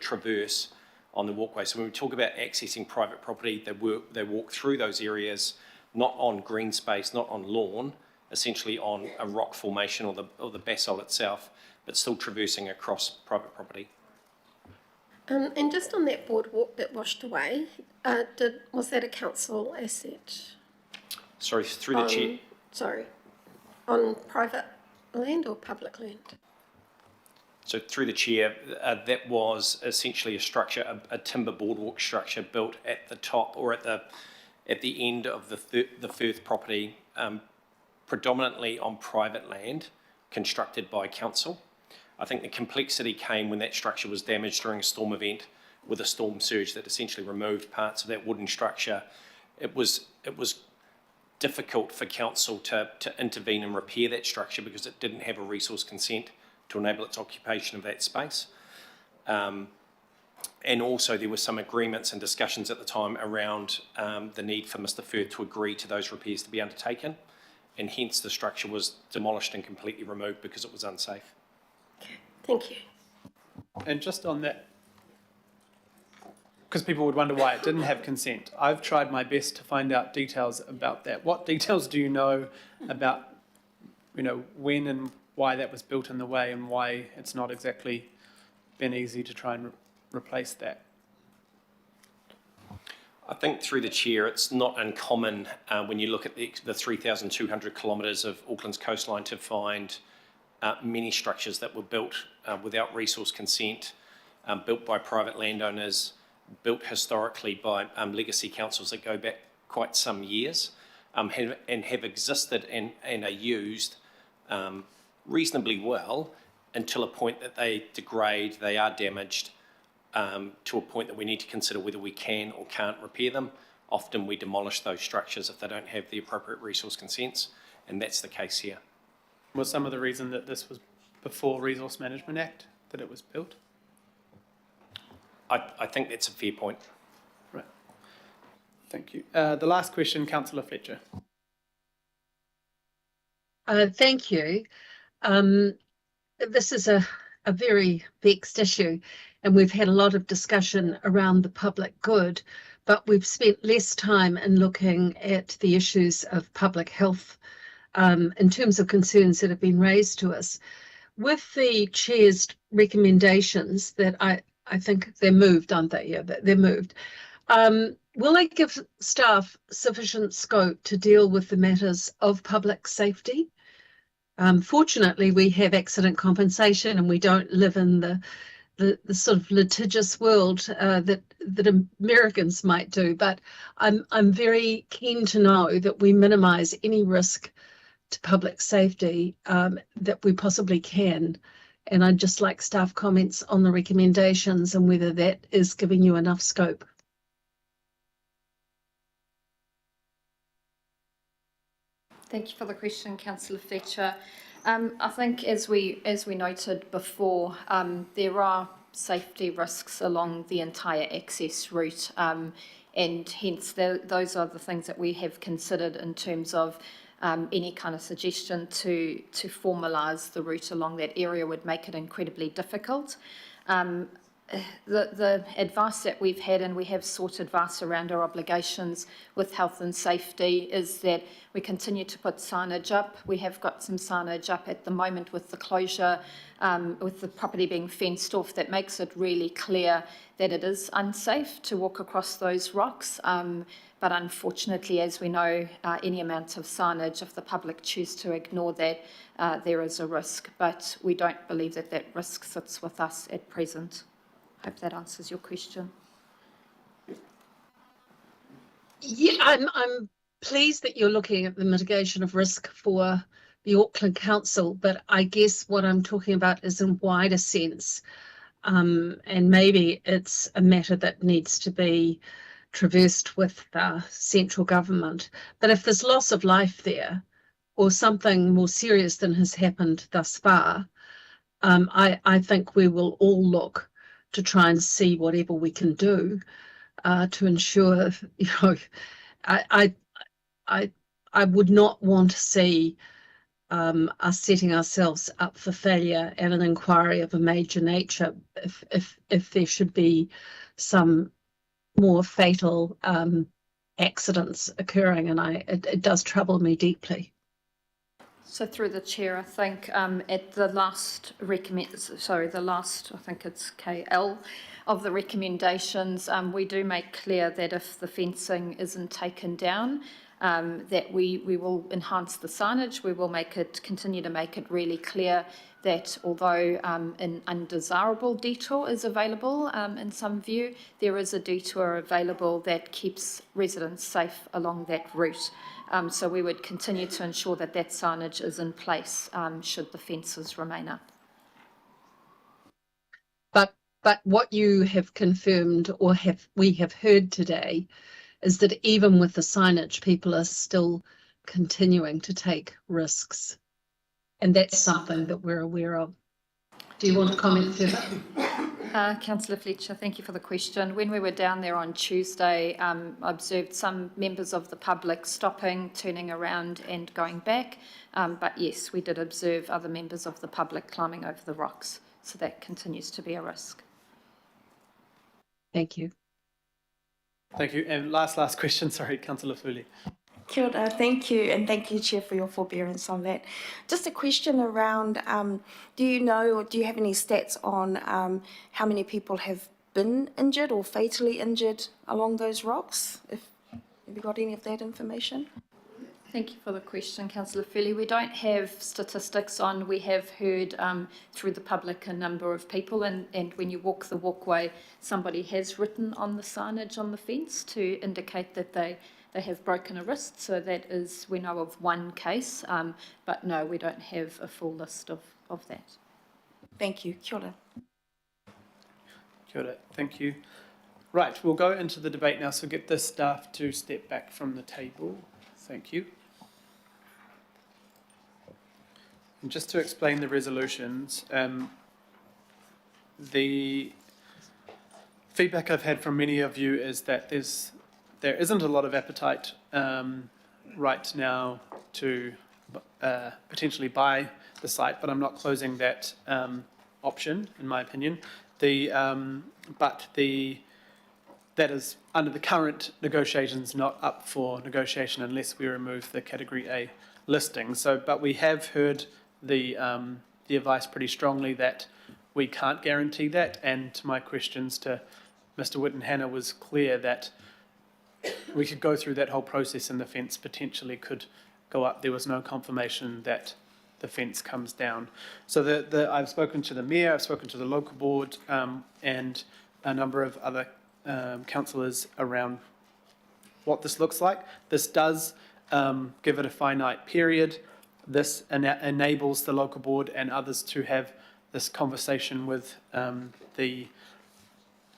traverse on the walkway. So when we talk about accessing private property, they walk through those areas, not on green space, not on lawn, essentially on a rock formation or the basalt itself, but still traversing across private property. And just on that boardwalk that washed away, was that a council asset? Sorry, through the chair. Sorry, on private land or public land? So through the chair, that was essentially a structure, a timber boardwalk structure built at the top or at the end of the Firth property, predominantly on private land, constructed by council. I think the complexity came when that structure was damaged during a storm event with a storm surge that essentially removed parts of that wooden structure. It was difficult for council to intervene and repair that structure because it didn't have a resource consent to enable its occupation of that space. And also there were some agreements and discussions at the time around the need for Mr. Firth to agree to those repairs to be undertaken, and hence the structure was demolished and completely removed because it was unsafe. Okay, thank you. And just on that, because people would wonder why it didn't have consent, I've tried my best to find out details about that. What details do you know about, when and why that was built in the way, and why it's not exactly been easy to try and replace that? I think through the chair, it's not uncommon when you look at the 3,200 kilometres of Auckland's coastline to find many structures that were built without resource consent, built by private landowners, built historically by legacy councils that go back quite some years, and have existed and are used reasonably well until a point that they degrade, they are damaged, to a point that we need to consider whether we can or can't repair them. Often we demolish those structures if they don't have the appropriate resource consents, and that's the case here. Was some of the reason that this was before Resource Management Act that it was built? I think that's a fair point. Right. Thank you. The last question, Councillor Fletcher. Thank you. This is a very vexed issue, and we've had a lot of discussion around the public good, but we've spent less time in looking at the issues of public health in terms of concerns that have been raised to us. With the Chair's recommendations that I think they're moved, aren't they? Yeah, they're moved. Will they give staff sufficient scope to deal with the matters of public safety? Fortunately, we have accident compensation and we don't live in the sort of litigious world that Americans might do. But I'm very keen to know that we minimise any risk to public safety that we possibly can. And I'd just like staff comments on the recommendations and whether that is giving you enough scope. Thank you for the question, Councillor Fletcher. I think as we noted before, there are safety risks along the entire access route, and hence those are the things that we have considered in terms of any kind of suggestion to formalise the route along that area would make it incredibly difficult. The advice that we've had, and we have sought advice around our obligations with health and safety, is that we continue to put signage up. We have got some signage up at the moment with the closure, with the property being fenced off, that makes it really clear that it is unsafe to walk across those rocks. But unfortunately, as we know, any amount of signage, if the public choose to ignore that, there is a risk. But we don't believe that that risk sits with us at present. Hope that answers your question. Yeah, I'm pleased that you're looking at the mitigation of risk for the Auckland Council, but I guess what I'm talking about is in wider sense. And maybe it's a matter that needs to be traversed with central government. But if there's loss of life there, or something more serious than has happened thus far, I think we will all look to try and see whatever we can do to ensure, you know, I would not want to see us setting ourselves up for failure at an inquiry of a major nature if there should be some more fatal accidents occurring, and it does trouble me deeply. So through the chair, I think at the last I think it's KL of the recommendations, we do make clear that if the fencing isn't taken down, that we will enhance the signage. We will continue to make it really clear that although an undesirable detour is available in some view, there is a detour available that keeps residents safe along that route. So we would continue to ensure that that signage is in place should the fences remain up. But what you have confirmed, or we have heard today, is that even with the signage, people are still continuing to take risks. And that's something that we're aware of. Do you want to comment further? Councillor Fletcher, thank you for the question. When we were down there on Tuesday, I observed some members of the public stopping, turning around and going back. But yes, we did observe other members of the public climbing over the rocks. So that continues to be a risk. Thank you. Thank you. And last question, sorry, Councillor Fuli. Kia ora, thank you, and thank you, Chair, for your forbearance on that. Just a question around, do you know, or do you have any stats on how many people have been injured or fatally injured along those rocks? Have you got any of that information? Thank you for the question, Councillor Fuli. We don't have statistics on. We have heard through the public a number of people, and when you walk the walkway, somebody has written on the signage on the fence to indicate that they have broken a wrist. So that is, we know of one case, but no, we don't have a full list of that. Thank you. Kia ora. Kia ora. Thank you. Right, we'll go into the debate now, so get the staff to step back from the table. Thank you. And just to explain the resolutions, the feedback I've had from many of you is that there isn't a lot of appetite right now to potentially buy the site, but I'm not closing that option, in my opinion. That is, under the current negotiations, not up for negotiation unless we remove the Category A listing. So, but we have heard the advice pretty strongly that we can't guarantee that, and to my questions to Mr. Whitten-Hannah was clear that we could go through that whole process and the fence potentially could go up. There was no confirmation that the fence comes down. So I've spoken to the Mayor, I've spoken to the local board and a number of other councillors around what this looks like. This does give it a finite period. This enables the local board and others to have this conversation with the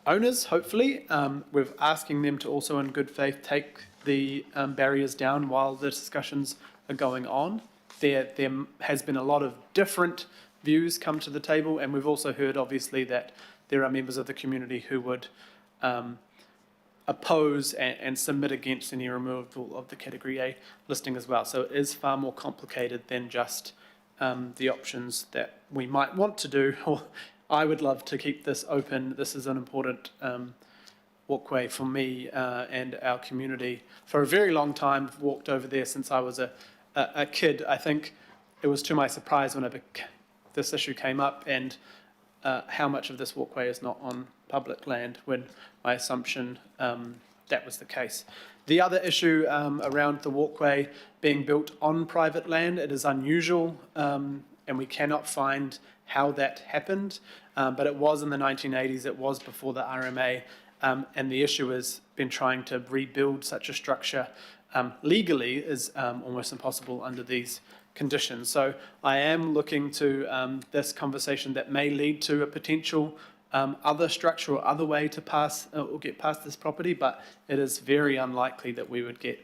owners, hopefully. We're asking them to also, in good faith, take the barriers down while the discussions are going on. There has been a lot of different views come to the table, and we've also heard, obviously, that there are members of the community who would oppose and submit against any removal of the Category A listing as well. So it is far more complicated than just the options that we might want to do. Or I would love to keep this open. This is an important walkway for me and our community. For a very long time, I've walked over there since I was a kid. I think it was to my surprise when this issue came up and how much of this walkway is not on public land, when my assumption that was the case. The other issue around the walkway being built on private land, it is unusual and we cannot find how that happened, but it was in the 1980s, it was before the RMA, and the issue has been trying to rebuild such a structure legally is almost impossible under these conditions. So I am looking to this conversation that may lead to a potential other structure or other way to pass or get past this property, but it is very unlikely that we would get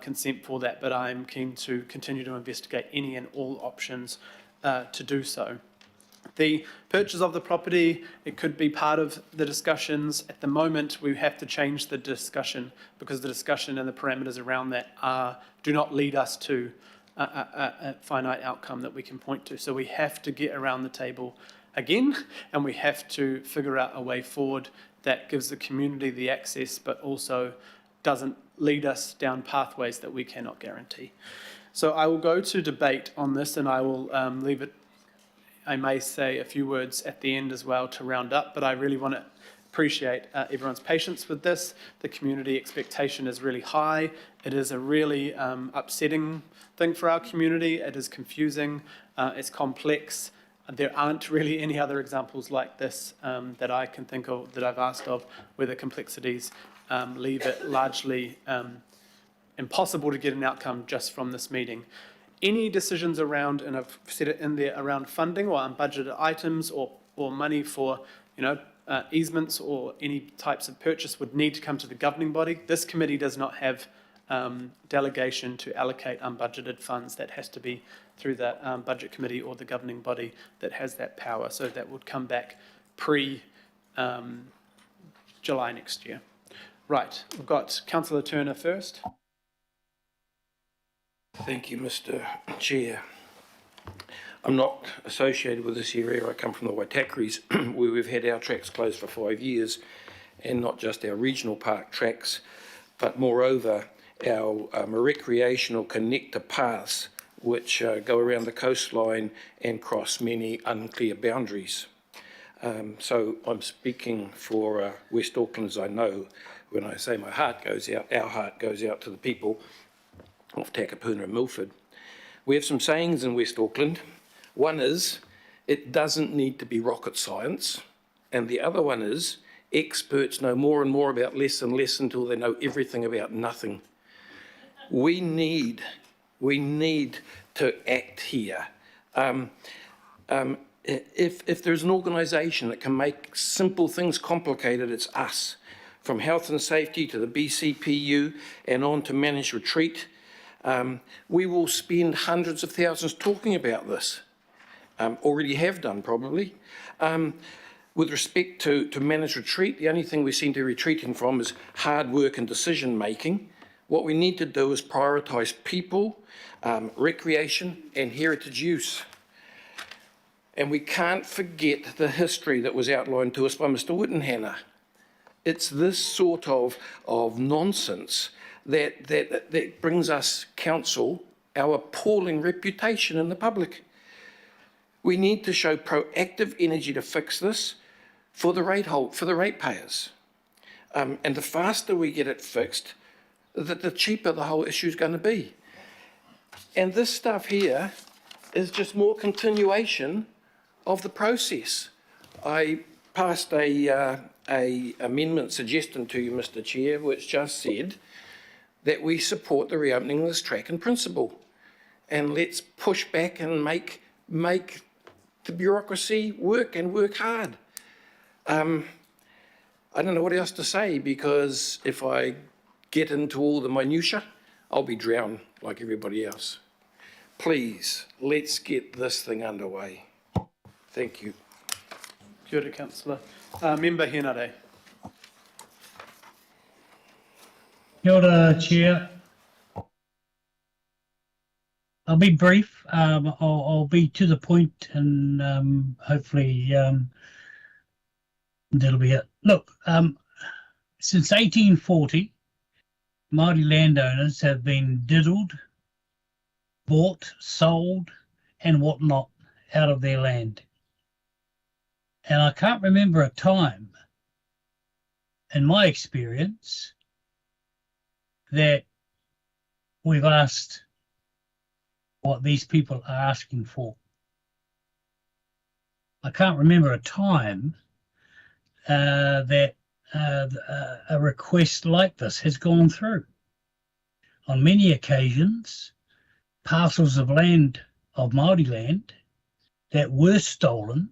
consent for that, but I'm keen to continue to investigate any and all options to do so. The purchase of the property, it could be part of the discussions. At the moment, we have to change the discussion because the discussion and the parameters around that do not lead us to a finite outcome that we can point to. So we have to get around the table again, and we have to figure out a way forward that gives the community the access, but also doesn't lead us down pathways that we cannot guarantee. So I will go to debate on this, and I will leave it. I may say a few words at the end as well to round up, but I really want to appreciate everyone's patience with this. The community expectation is really high. It is a really upsetting thing for our community. It is confusing. It's complex. There aren't really any other examples like this that I can think of, that I've asked of, where the complexities leave it largely impossible to get an outcome just from this meeting. Any decisions around, and I've said it in there, around funding or unbudgeted items or money for, easements or any types of purchase would need to come to the governing body. This committee does not have delegation to allocate unbudgeted funds. That has to be through the budget committee or the governing body that has that power. So that would come back pre-July next year. Right, we've got Councillor Turner first. Thank you, Mr. Chair. I'm not associated with this area. I come from the Waitakeris, where we've had our tracks closed for 5 years, and not just our regional park tracks, but moreover, our recreational connector paths, which go around the coastline and cross many unclear boundaries. So I'm speaking for West Auckland, as I know. When I say my heart goes out, our heart goes out to the people of Takapuna and Milford. We have some sayings in West Auckland. One is, it doesn't need to be rocket science. And the other one is, experts know more and more about less and less until they know everything about nothing. We need to act here. if there's an organisation that can make simple things complicated, it's us. From health and safety to the BCPU and on to managed retreat, we will spend hundreds of thousands talking about this. Already have done probably. With respect to managed retreat, the only thing we seem to be retreating from is hard work and decision making. What we need to do is prioritise people, recreation and heritage use. And we can't forget the history that was outlined to us by Mr. Wittenhanner. It's this sort of nonsense that brings us, council, our appalling reputation in the public. We need to show proactive energy to fix this for the ratepayers. And the faster we get it fixed, the cheaper the whole issue is going to be. And this stuff here is just more continuation of the process. I passed a amendment suggestion to you, Mr. Chair, which just said that we support the reopening of this track in principle. And let's push back and make the bureaucracy work and work hard. I don't know what else to say, because if I get into all the minutiae, I'll be drowned like everybody else. Please, let's get this thing underway. Thank you. Kia ora, Councillor. Member Henare. Kia ora, Chair. I'll be brief. I'll be to the point, and hopefully that'll be it. Look, since 1840, Māori landowners have been diddled, bought, sold, and whatnot out of their land. And I can't remember a time, in my experience, that we've asked what these people are asking for. I can't remember a time that a request like this has gone through. On many occasions, parcels of land, of Māori land, that were stolen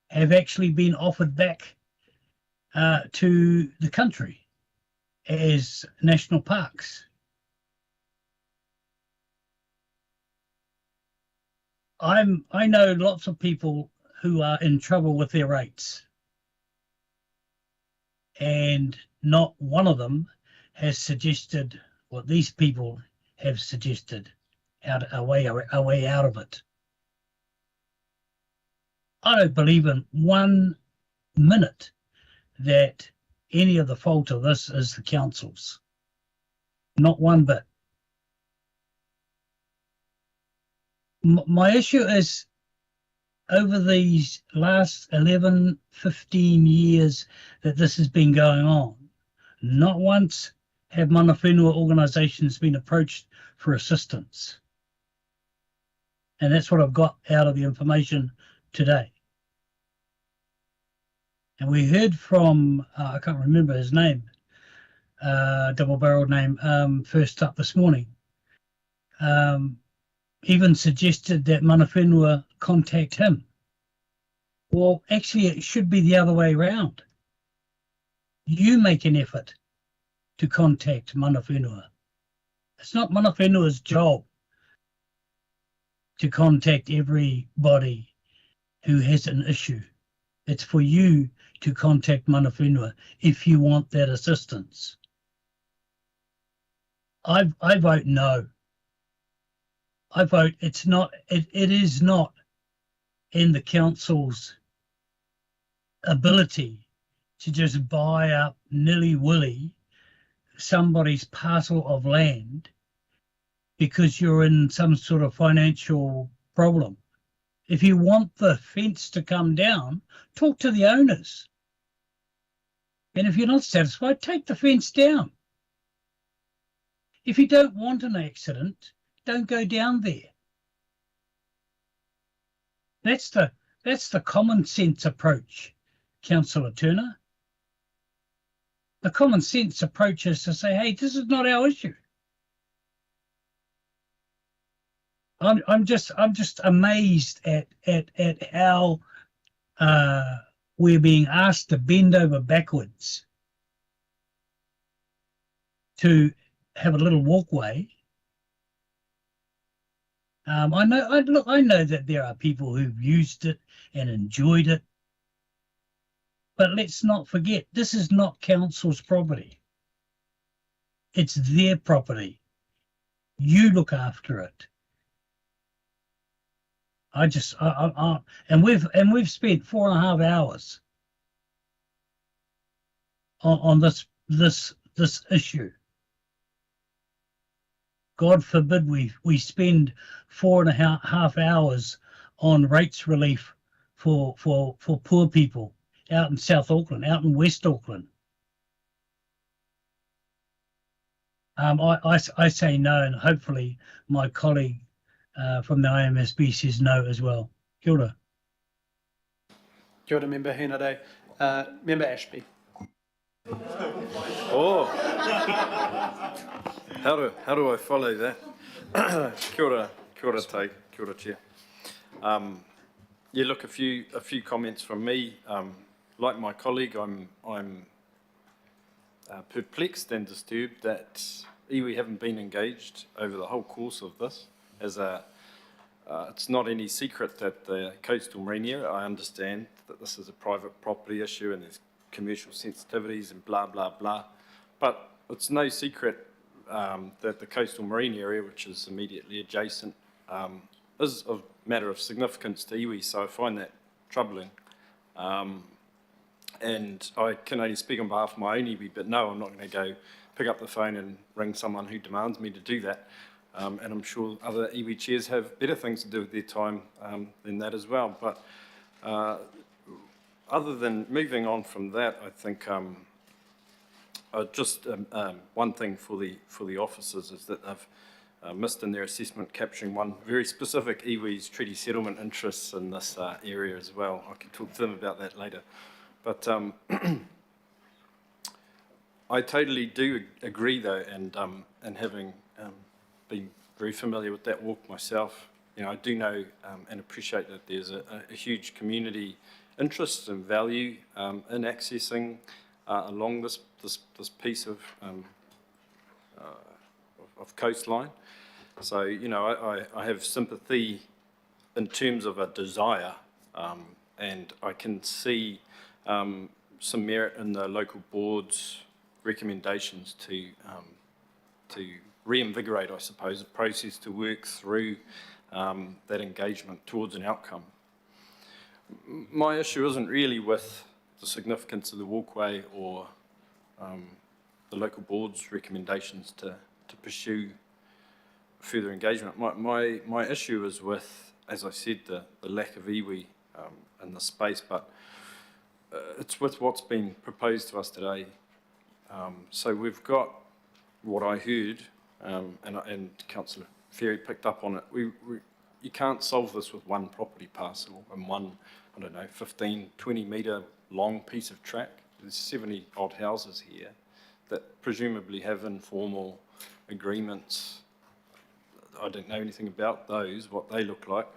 have actually been offered back to the country as national parks. I know lots of people who are in trouble with their rates, and not one of them has suggested what these people have suggested, a way out of it. I don't believe in 1 minute that any of the fault of this is the council's. Not one bit. My issue is, over these last 11, 15 years that this has been going on, not once have mana whenua organisations been approached for assistance. And that's what I've got out of the information today. And we heard from, I can't remember his name, double-barreled name, first up this morning, even suggested that mana whenua contact him. Well, actually, it should be the other way around. You make an effort to contact mana whenua. It's not mana whenua's job to contact everybody who has an issue. It's for you to contact mana whenua if you want that assistance. I vote no. I vote it is not in the council's ability to just buy up nilly-willy somebody's parcel of land because you're in some sort of financial problem. If you want the fence to come down, talk to the owners. And if you're not satisfied, take the fence down. If you don't want an accident, don't go down there. That's the common sense approach, Councillor Turner. The common sense approach is to say, hey, this is not our issue. I'm just amazed at how we're being asked to bend over backwards to have a little walkway. I know that there are people who've used it and enjoyed it, but let's not forget, this is not council's property. It's their property. You look after it. And we've spent 4.5 hours on this issue. God forbid we spend 4.5 hours on rates relief for poor people out in South Auckland, out in West Auckland. I say no, and hopefully my colleague from the IMSB says no as well. Kia ora. Kia ora, Member Henare. Member Ashby. Oh, how do I follow that? Kia ora te, kia ora Chair. Yeah, look, a few comments from me. Like my colleague, I'm perplexed and disturbed that iwi haven't been engaged over the whole course of this. It's not any secret that the coastal marine area, I understand that this is a private property issue and there's commercial sensitivities and blah, blah, blah. But it's no secret that the coastal marine area, which is immediately adjacent, is a matter of significance to iwi, so I find that troubling. And I can only speak on behalf of my own iwi, but no, I'm not going to go pick up the phone and ring someone who demands me to do that. And I'm sure other iwi chairs have better things to do with their time than that as well. But other than moving on from that, I think just one thing for the officers is that they've missed in their assessment capturing one very specific iwi's treaty settlement interests in this area as well. I can talk to them about that later. But I totally do agree though, and having been very familiar with that walk myself, you know, I do know and appreciate that there's a huge community interest and value in accessing along this piece of coastline. So, you know, I have sympathy in terms of a desire, and I can see some merit in the local board's recommendations to reinvigorate, I suppose, a process to work through that engagement towards an outcome. My issue isn't really with the significance of the walkway or the local board's recommendations to pursue further engagement. My issue is with, as I said, the lack of iwi in the space, but it's with what's been proposed to us today. So we've got what I heard, and Councillor Ferry picked up on it. You can't solve this with one property parcel and one, I don't know, 15, 20 metre long piece of track. There's 70 odd houses here that presumably have informal agreements. I don't know anything about those, what they look like.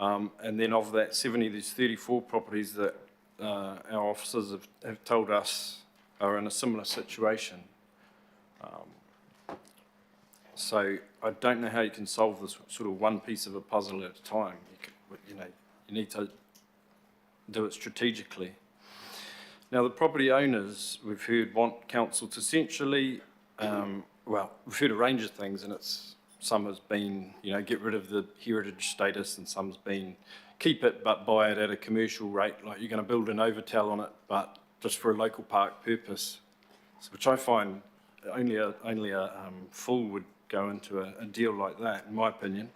And then of that 70, there's 34 properties that our officers have told us are in a similar situation. So I don't know how you can solve this sort of one piece of a puzzle at a time. You need to do it strategically. Now, the property owners, we've heard, want council to essentially, well, we've heard a range of things, and some has been, you know, get rid of the heritage status, and some's been keep it but buy it at a commercial rate, like you're going to build an Overtel on it, but just for a local park purpose, which I find only a fool would go into a deal like that, in my opinion.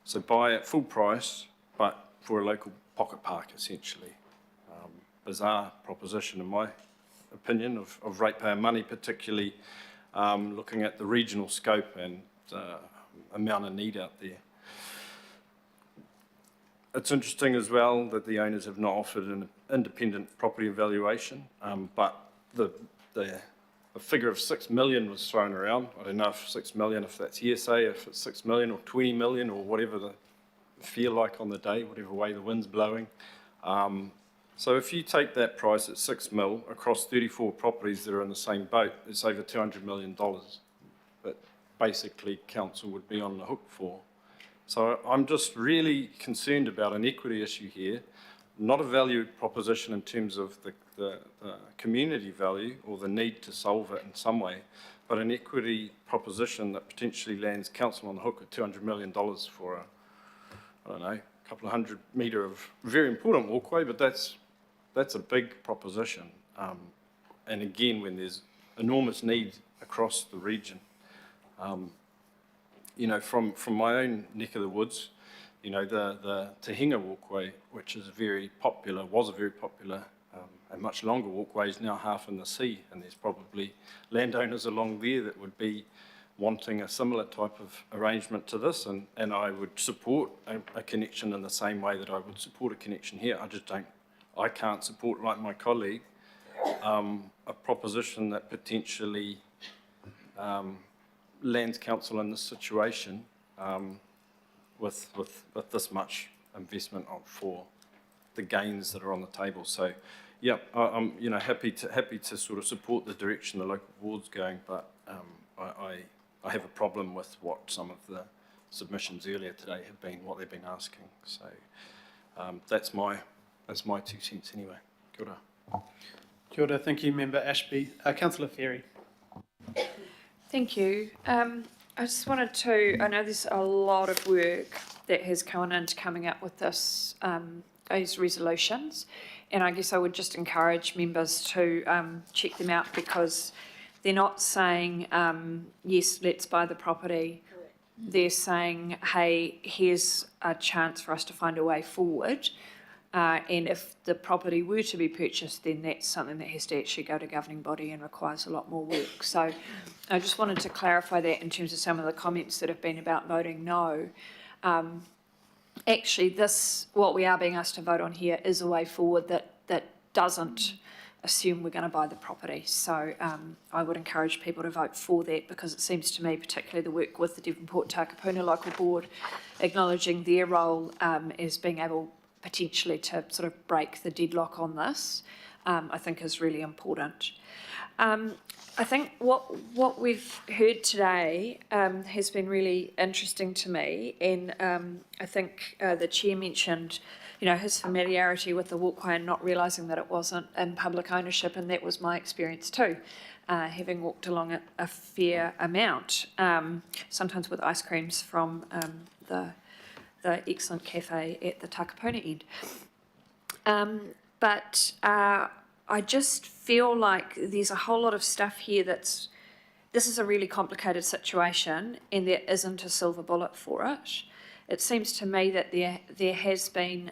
So buy at full price, but for a local pocket park, essentially. Bizarre proposition, in my opinion, of ratepayer money, particularly looking at the regional scope and amount of need out there. It's interesting as well that the owners have not offered an independent property evaluation, but the a figure of 6 million was thrown around. I don't know if 6 million, if that's hearsay, if it's 6 million or 20 million or whatever the feel like on the day, whatever way the wind's blowing. So if you take that price at 6 mil across 34 properties that are in the same boat, it's over $200 million that basically council would be on the hook for. So I'm just really concerned about an equity issue here, not a value proposition in terms of the community value or the need to solve it in some way, but an equity proposition that potentially lands council on the hook at $200 million for I don't know, a couple of 100 metre of very important walkway, but that's a big proposition. And again, when there's enormous need across the region. You know, from my own neck of the woods, you know, the Te Hinga walkway, which is very popular, was a very popular and much longer walkway, is now half in the sea, and there's probably landowners along there that would be wanting a similar type of arrangement to this, and I would support a connection in the same way that I would support a connection here. I can't support, like my colleague, a proposition that potentially lands council in this situation with this much investment for the gains that are on the table. So, yeah, I'm happy to sort of support the direction the local board's going, but I have a problem with what some of the submissions earlier today have been, what they've been asking. So that's my 2 cents anyway. Kia ora. Kia ora, thank you, Member Ashby. Councillor Ferry. Thank you. I just wanted to, I know there's a lot of work that has gone into coming up with this, these resolutions, and I guess I would just encourage members to check them out, because they're not saying, yes, let's buy the property. They're saying, hey, here's a chance for us to find a way forward. And if the property were to be purchased, then that's something that has to actually go to governing body and requires a lot more work. So I just wanted to clarify that in terms of some of the comments that have been about voting no. Actually, what we are being asked to vote on here is a way forward that doesn't assume we're going to buy the property. So I would encourage people to vote for that, because it seems to me, particularly the work with the Devonport Takapuna local board, acknowledging their role as being able potentially to sort of break the deadlock on this, I think is really important. I think what we've heard today has been really interesting to me, and I think the chair mentioned, you know, his familiarity with the walkway and not realising that it wasn't in public ownership, and that was my experience too, having walked along it a fair amount, sometimes with ice creams from the excellent cafe at the Takapuna end. But I just feel like there's a whole lot of stuff here this is a really complicated situation, and there isn't a silver bullet for it. It seems to me that there has been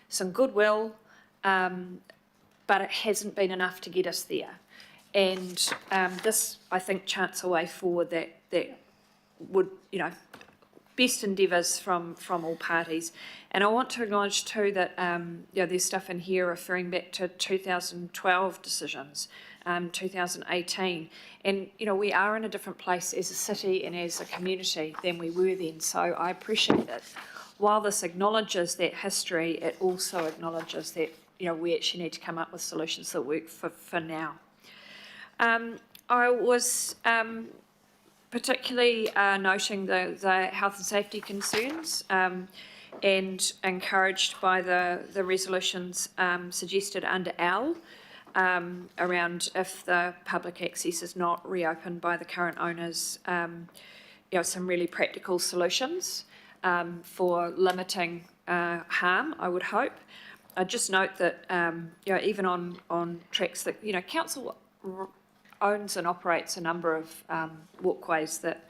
some goodwill, but it hasn't been enough to get us there. And this, I think, chants a way forward that would, you know, best endeavours from all parties. And I want to acknowledge too that there's stuff in here referring back to 2012 decisions, 2018, and we are in a different place as a city and as a community than we were then. So I appreciate that. While this acknowledges that history, it also acknowledges that we actually need to come up with solutions that work for now. I was particularly noting the health and safety concerns and encouraged by the resolutions suggested under L around if the public access is not reopened by the current owners, some really practical solutions for limiting harm, I would hope. I just note that even on tracks that council owns and operates a number of walkways that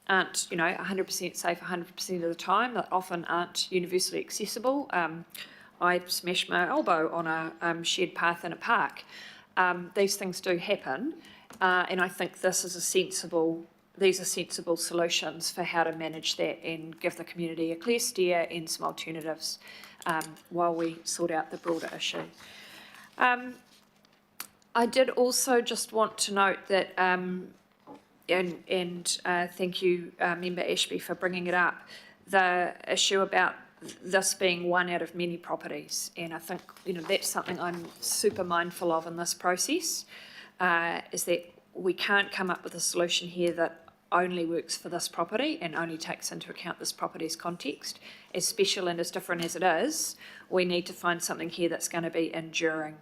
aren't 100% safe 100% of the time, that often aren't universally accessible. I smashed my elbow on a shared path in a park. These things do happen, and I think these are sensible solutions for how to manage that and give the community a clear steer and some alternatives while we sort out the broader issue. I did also just want to note that, thank you, Member Ashby, for bringing it up, the issue about this being one out of many properties. And I think, that's something I'm super mindful of in this process, is that we can't come up with a solution here that only works for this property and only takes into account this property's context. As special and as different as it is, we need to find something here that's going to be enduring.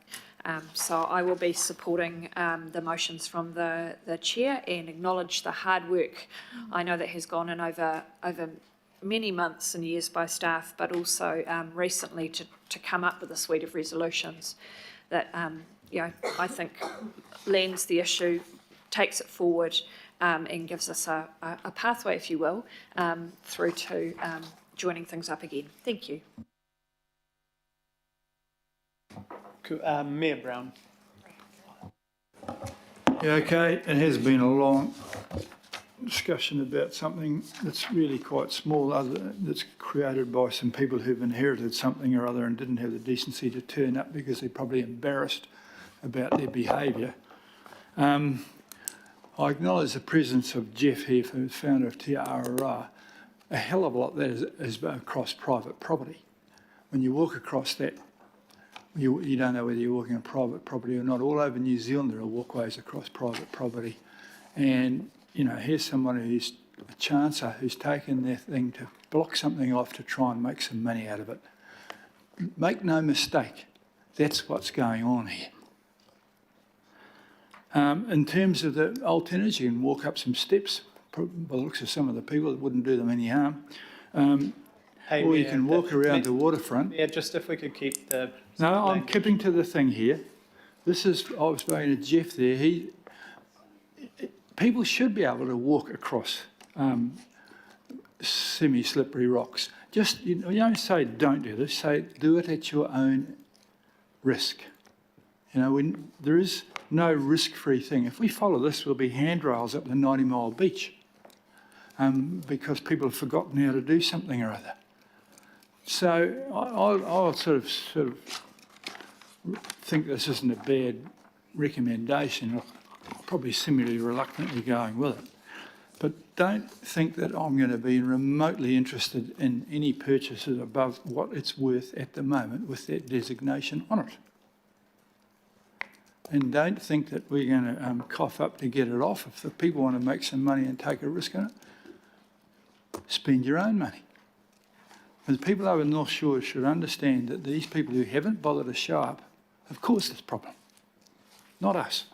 So I will be supporting the motions from the chair and acknowledge the hard work I know that has gone in over many months and years by staff, but also recently to come up with a suite of resolutions that I think lands the issue, takes it forward, and gives us a pathway, if you will, through to joining things up again. Thank you. Cool. Mayor Brown. Yeah, okay. It has been a long discussion about something that's really quite small, that's created by some people who've inherited something or other and didn't have the decency to turn up because they're probably embarrassed about their behaviour. I acknowledge the presence of Jeff here, who's founder of Te Arawa. A hell of a lot of that is across private property. When you walk across that, you don't know whether you're walking on private property or not. All over New Zealand there are walkways across private property. And, here's someone who's a chancer who's taken their thing to block something off to try and make some money out of it. Make no mistake, that's what's going on here. In terms of the alternatives, you can walk up some steps. By the looks of some of the people, it wouldn't do them any harm. Hey, or Mayor, you can walk around the waterfront. Yeah, just if we could keep the... No, I'm keeping to the thing here. I was speaking to Jeff there. People should be able to walk across semi-slippery rocks. Just, you don't say don't do this, say do it at your own risk. There is no risk-free thing. If we follow this, there'll be handrails up the 90 Mile Beach because people have forgotten how to do something or other. So I'll sort of think this isn't a bad recommendation. I'll probably similarly reluctantly going with it. But don't think that I'm going to be remotely interested in any purchases above what it's worth at the moment with that designation on it. And don't think that we're going to cough up to get it off. If the people want to make some money and take a risk on it, spend your own money. And the people over North Shore should understand that these people who haven't bothered to show up have caused this problem, not us.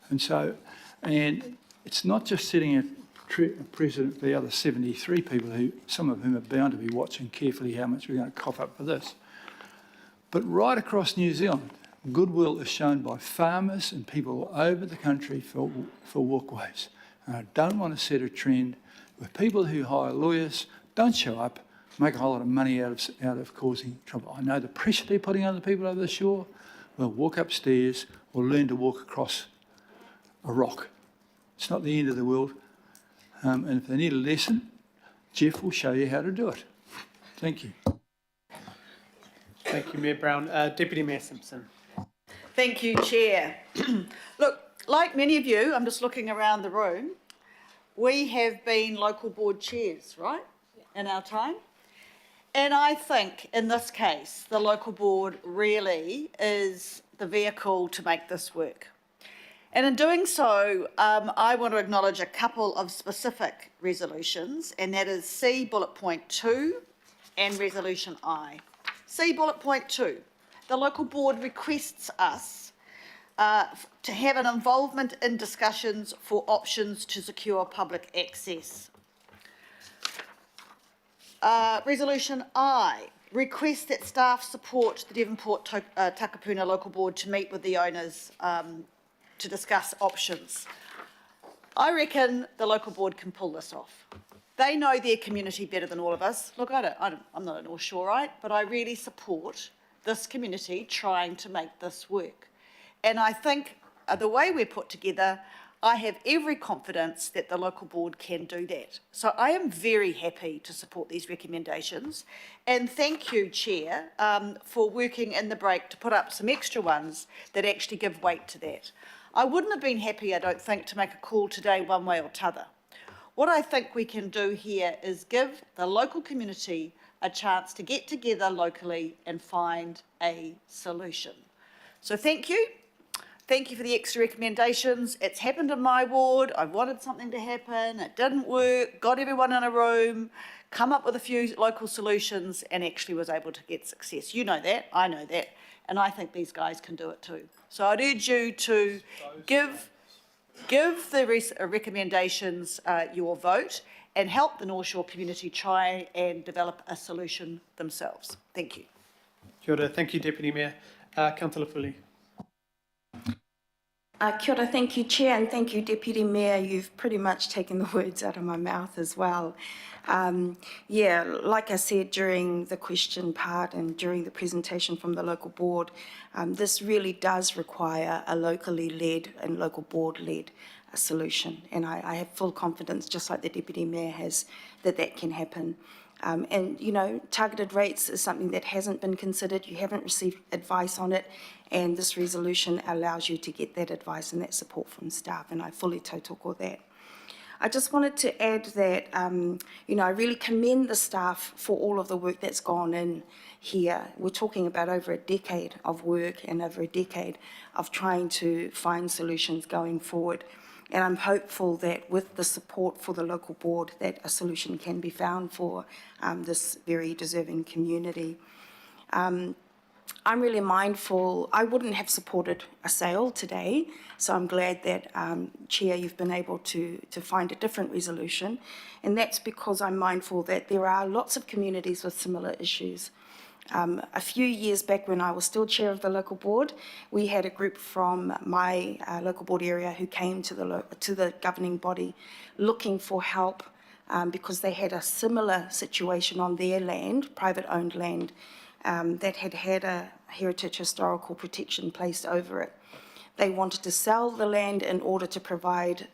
And it's not just sitting a precedent for the other 73 people, some of whom are bound to be watching carefully how much we're going to cough up for this. But right across New Zealand, goodwill is shown by farmers and people all over the country for walkways. And I don't want to set a trend where people who hire lawyers don't show up, make a whole lot of money out of causing trouble. I know the pressure they're putting on the people over the shore. Well, walk upstairs or learn to walk across a rock. It's not the end of the world. And if they need a lesson, Jeff will show you how to do it. Thank you. Thank you, Mayor Brown. Deputy Mayor Simpson. Thank you, Chair. Look, like many of you, I'm just looking around the room, we have been local board chairs, right, in our time? And I think in this case, the local board really is the vehicle to make this work. And in doing so, I want to acknowledge a couple of specific resolutions, and that is C bullet point 2 and resolution I. C bullet point 2, the local board requests us to have an involvement in discussions for options to secure public access. Resolution I, request that staff support the Devonport Takapuna Local Board to meet with the owners to discuss options. I reckon the local board can pull this off. They know their community better than all of us. Look, I'm not a North Shoreite, but I really support this community trying to make this work. And I think the way we're put together, I have every confidence that the local board can do that. So I am very happy to support these recommendations. And thank you, Chair, for working in the break to put up some extra ones that actually give weight to that. I wouldn't have been happy, I don't think, to make a call today one way or t'other. What I think we can do here is give the local community a chance to get together locally and find a solution. So thank you. Thank you for the extra recommendations. It's happened in my ward. I wanted something to happen. It didn't work. Got everyone in a room, come up with a few local solutions, and actually was able to get success. You know that. I know that. And I think these guys can do it too. So I'd urge you to give the recommendations your vote and help the North Shore community try and develop a solution themselves. Thank you. Kia ora. Thank you, Deputy Mayor. Councillor Fully. Kia ora, thank you, Chair, and thank you, Deputy Mayor. You've pretty much taken the words out of my mouth as well. Yeah, like I said during the question part and during the presentation from the local board, this really does require a locally led and local board led solution. And I have full confidence, just like the Deputy Mayor has, that that can happen. And, you know, targeted rates is something that hasn't been considered. You haven't received advice on it. And this resolution allows you to get that advice and that support from staff. And I fully tautoko that. I just wanted to add that, you know, I really commend the staff for all of the work that's gone in here. We're talking about over a decade of work and over a decade of trying to find solutions going forward. And I'm hopeful that with the support for the local board that a solution can be found for this very deserving community. I'm really mindful, I wouldn't have supported a sale today, so I'm glad that, Chair, you've been able to find a different resolution. And that's because I'm mindful that there are lots of communities with similar issues. A few years back when I was still chair of the local board, we had a group from my local board area who came to the governing body looking for help because they had a similar situation on their land, private owned land, that had had a heritage historical protection placed over it. They wanted to sell the land in order to provide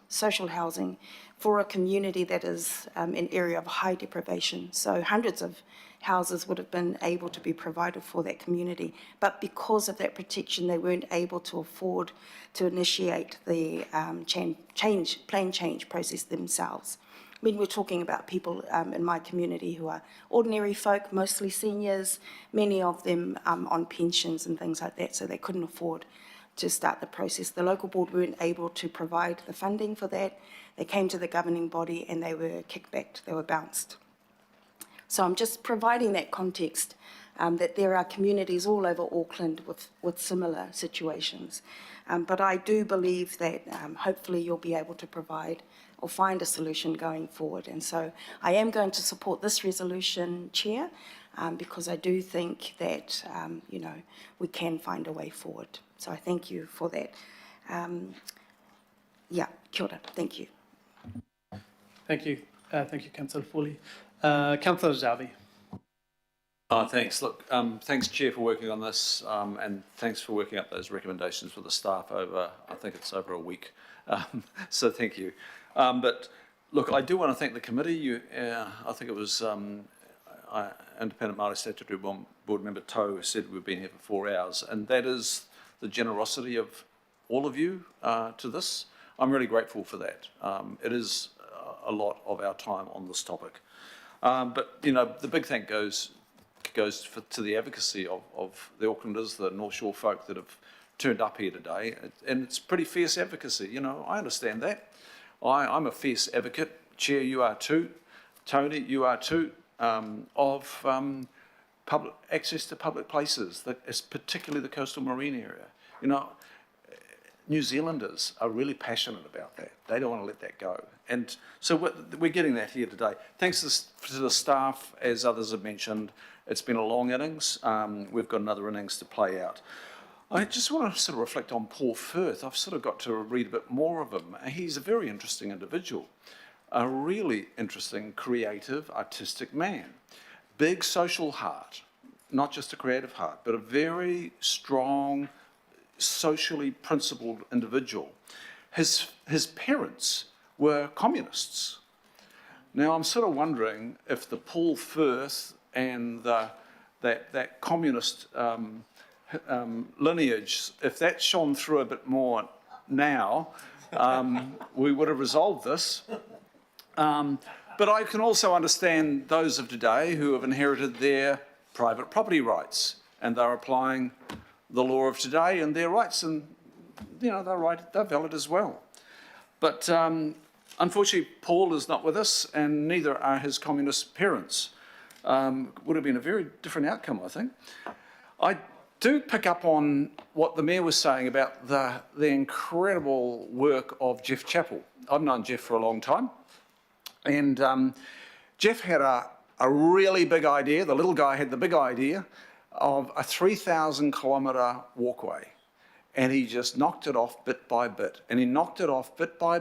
social housing for a community that is an area of high deprivation. So hundreds of houses would have been able to be provided for that community. But because of that protection, they weren't able to afford to initiate the plan change process themselves. I mean, we're talking about people in my community who are ordinary folk, mostly seniors, many of them on pensions and things like that, so they couldn't afford to start the process. The local board weren't able to provide the funding for that. They came to the governing body and they were kicked back, they were bounced. So I'm just providing that context that there are communities all over Auckland with similar situations. But I do believe that hopefully you'll be able to provide or find a solution going forward. And so I am going to support this resolution, Chair, because I do think that, you know, we can find a way forward. So I thank you for that. Yeah, kia ora, thank you. Thank you. Thank you, Councillor Foley. Councillor Javi. Thanks. Look, thanks, Chair, for working on this, and thanks for working up those recommendations with the staff over, I think it's over a week. So thank you. But look, I do want to thank the committee. I think it was Independent Māori Statutory Board Member Toe said we've been here for 4 hours, and that is the generosity of all of you to this. I'm really grateful for that. It is a lot of our time on this topic. But, you know, the big thank goes to the advocacy of the Aucklanders, the North Shore folk that have turned up here today. And it's pretty fierce advocacy, you know, I understand that. I'm a fierce advocate. Chair, you are too. Tony, you are too, of public access to public places, particularly the coastal marine area. You know, New Zealanders are really passionate about that. They don't want to let that go. And so we're getting that here today. Thanks to the staff, as others have mentioned. It's been a long innings. We've got another innings to play out. I just want to sort of reflect on Paul Firth. I've sort of got to read a bit more of him. He's a very interesting individual, a really interesting, creative, artistic man. Big social heart, not just a creative heart, but a very strong, socially principled individual his parents were communists. Now, I'm sort of wondering if the Paul Firth and that communist lineage, if that shone through a bit more now, we would have resolved this. But I can also understand those of today who have inherited their private property rights, and they're applying the law of today and their rights, and they're valid as well. But unfortunately, Paul is not with us, and neither are his communist parents. Would have been a very different outcome, I think. I do pick up on what the Mayor was saying about the incredible work of Jeff Chappell. I've known Jeff for a long time, and Jeff had a really big idea. The little guy had the big idea of a 3,000 kilometre walkway, and he just knocked it off bit by bit, and he knocked it off bit by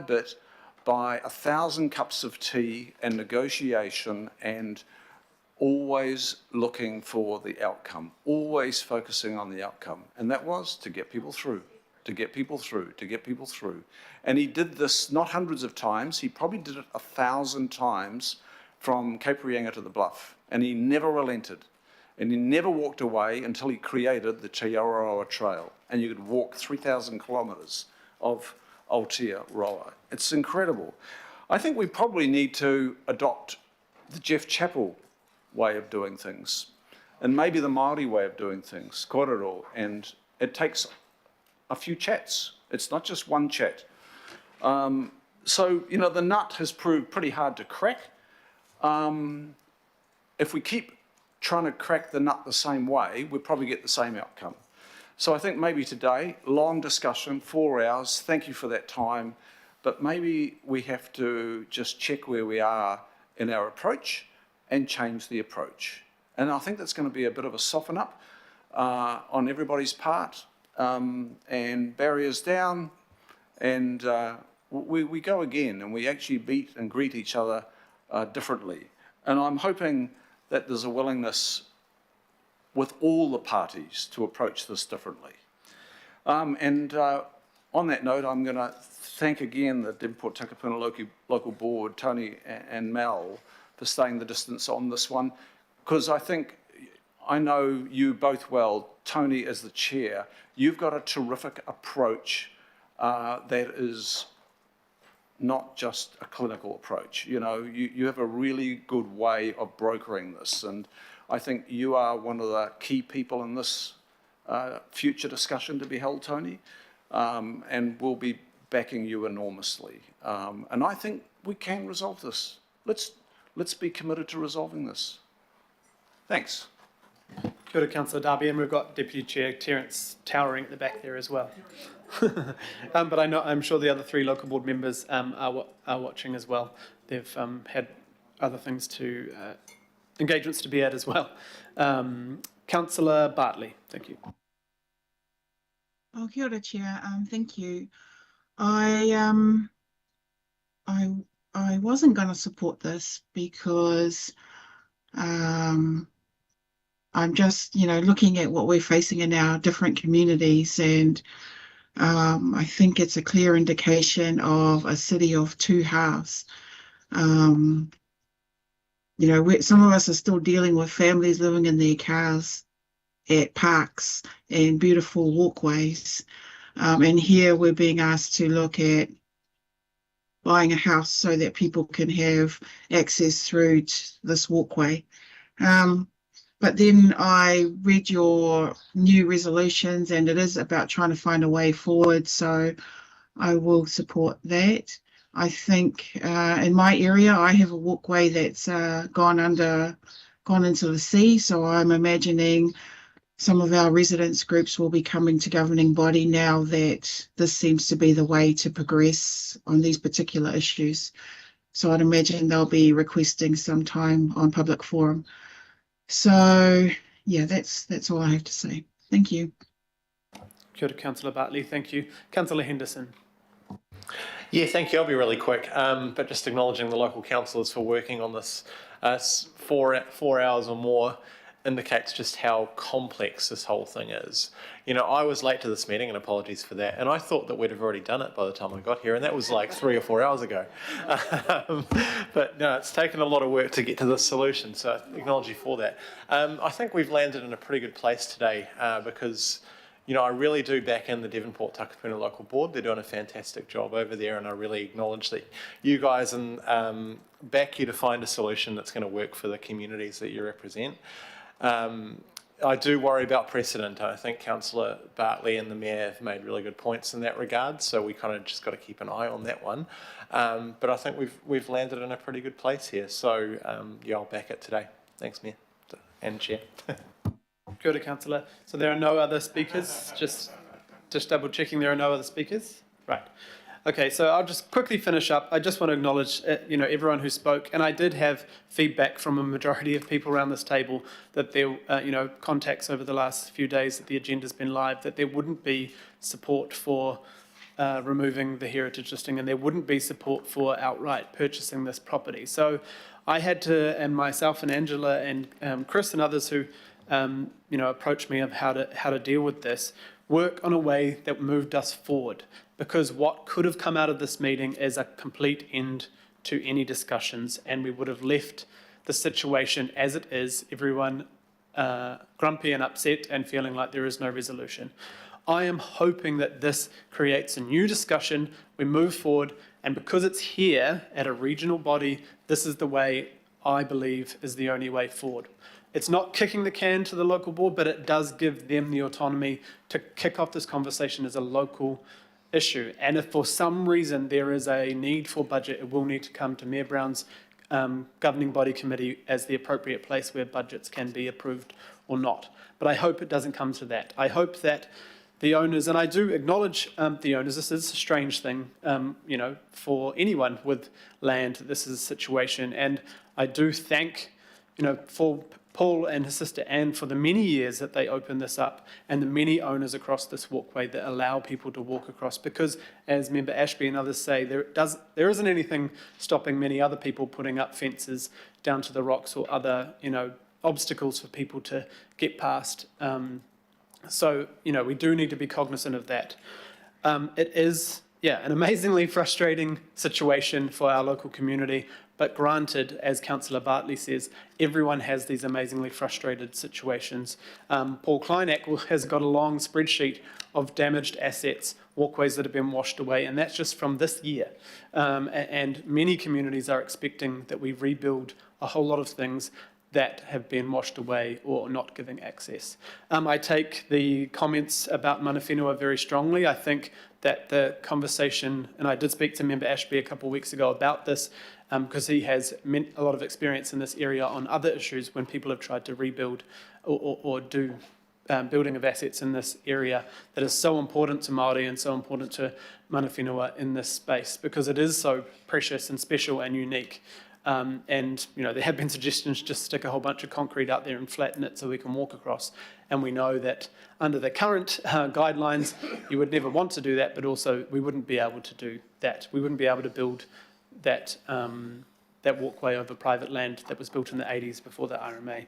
1,000 cups of tea and negotiation, and always looking for the outcome, always focusing on the outcome. And that was to get people through, to get people through, to get people through. And he did this not hundreds of times, he probably did it 1,000 times from Cape Reinga to the Bluff. And he never relented. And he never walked away until he created the Te Aroa Trail. And you could walk 3,000 kilometres of Aotearoa. It's incredible. I think we probably need to adopt the Jeff Chappell way of doing things, and maybe the Māori way of doing things, kōrero, and it takes a few chats. It's not just one chat. So, the nut has proved pretty hard to crack. If we keep trying to crack the nut the same way, we'll probably get the same outcome. So I think maybe today, long discussion, 4 hours, thank you for that time, but maybe we have to just check where we are in our approach and change the approach. And I think that's going to be a bit of a soften up on everybody's part, and barriers down, and we go again, and we actually meet and greet each other differently. And I'm hoping that there's a willingness with all the parties to approach this differently. And on that note, I'm going to thank again the Devonport Takapuna local board, Tony and Mel, for staying the distance on this one, because I know you both well. Tony, as the chair, you've got a terrific approach that is not just a clinical approach. You have a really good way of brokering this, and I think you are one of the key people in this future discussion to be held, Tony, and we'll be backing you enormously. And I think we can resolve this. Let's be committed to resolving this. Thanks. Kia ora, Councillor Darby, and we've got Deputy Chair Terence towering at the back there as well. But I'm sure the other 3 local board members are watching as well. They've had other things engagements to be at as well. Councillor Bartley, thank you. Kia ora, Chair. Thank you. I wasn't going to support this because I'm just, looking at what we're facing in our different communities, and I think it's a clear indication of a city of 2 halves. Some of us are still dealing with families living in their cars at parks and beautiful walkways. And here we're being asked to look at buying a house so that people can have access through this walkway. But then I read your new resolutions, and it is about trying to find a way forward, so I will support that. I think in my area, I have a walkway that's gone into the sea, so I'm imagining some of our residents groups will be coming to governing body now that this seems to be the way to progress on these particular issues. So I'd imagine they'll be requesting some time on public forum. So yeah, that's all I have to say. Thank you. Kia ora, Councillor Bartley, thank you. Councillor Henderson. Yeah, thank you. I'll be really quick, but just acknowledging the local councillors for working on this 4 hours or more. indicates just how complex this whole thing is. You know, I was late to this meeting, and apologies for that, and I thought that we'd have already done it by the time I got here, and that was like 3 or 4 hours ago. But no, it's taken a lot of work to get to this solution, so I acknowledge you for that. I think we've landed in a pretty good place today because, you know, I really do back in the Devonport Takapuna Local Board. They're doing a fantastic job over there, and I really acknowledge that you guys back you to find a solution that's going to work for the communities that you represent. I do worry about precedent. I think Councillor Bartley and the Mayor have made really good points in that regard, so we kind of just got to keep an eye on that one. But I think we've landed in a pretty good place here, so yeah, I'll back it today. Thanks, Mayor and Chair. Kia ora, Councillor. So there are no other speakers? Just double checking there are no other speakers? Right. Okay, so I'll just quickly finish up. I just want to acknowledge, you know, everyone who spoke, and I did have feedback from a majority of people around this table that there, you know, contacts over the last few days that the agenda's been live, that there wouldn't be support for removing the heritage listing, and there wouldn't be support for outright purchasing this property. So I had to, and myself and Angela and Chris and others who, you know, approached me of how to deal with this, work on a way that moved us forward. Because what could have come out of this meeting is a complete end to any discussions, and we would have left the situation as it is, everyone grumpy and upset and feeling like there is no resolution. I am hoping that this creates a new discussion, we move forward, and because it's here at a regional body, this is the way I believe is the only way forward. It's not kicking the can to the local board, but it does give them the autonomy to kick off this conversation as a local issue. And if for some reason there is a need for budget, it will need to come to Mayor Brown's governing body committee as the appropriate place where budgets can be approved or not. But I hope it doesn't come to that. I hope that the owners, and I do acknowledge the owners, this is a strange thing, you know, for anyone with land, this is a situation. And I do thank, you know, for Paul and his sister Anne for the many years that they opened this up, and the many owners across this walkway that allow people to walk across, because as Member Ashby and others say, there isn't anything stopping many other people putting up fences down to the rocks or other, you know, obstacles for people to get past. So, you know, we do need to be cognizant of that. It is, yeah, an amazingly frustrating situation for our local community. But granted, as Councillor Bartley says, everyone has these amazingly frustrated situations. Paul Kleinak has got a long spreadsheet of damaged assets, walkways that have been washed away, and that's just from this year. And many communities are expecting that we rebuild a whole lot of things that have been washed away or not giving access. I take the comments about mana whenua very strongly. I think that the conversation, and I did speak to Member Ashby a couple of weeks ago about this, because he has a lot of experience in this area on other issues when people have tried to rebuild or do building of assets in this area that is so important to Māori and so important to mana whenua in this space, because it is so precious and special and unique. And, you know, there have been suggestions just stick a whole bunch of concrete out there and flatten it so we can walk across. And we know that under the current guidelines, you would never want to do that, but also we wouldn't be able to do that. We wouldn't be able to build that walkway over private land that was built in the 80s before the RMA.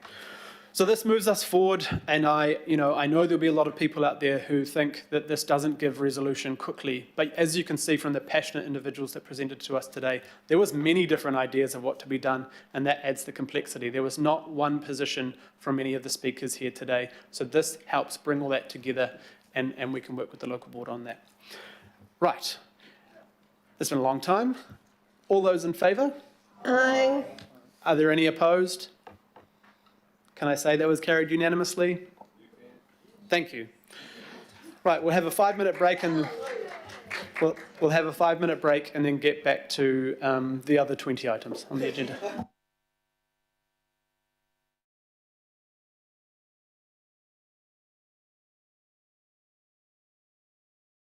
So this moves us forward, and I know there'll be a lot of people out there who think that this doesn't give resolution quickly, but as you can see from the passionate individuals that presented to us today, there was many different ideas of what to be done, and that adds the complexity. There was not one position from any of the speakers here today, so this helps bring all that together, and we can work with the local board on that. Right, it's been a long time. All those in favour? Aye. Are there any opposed? Can I say that was carried unanimously? Thank you. Right, we'll have a 5-minute break, and we'll have a 5-minute break and then get back to the other 20 items on the agenda.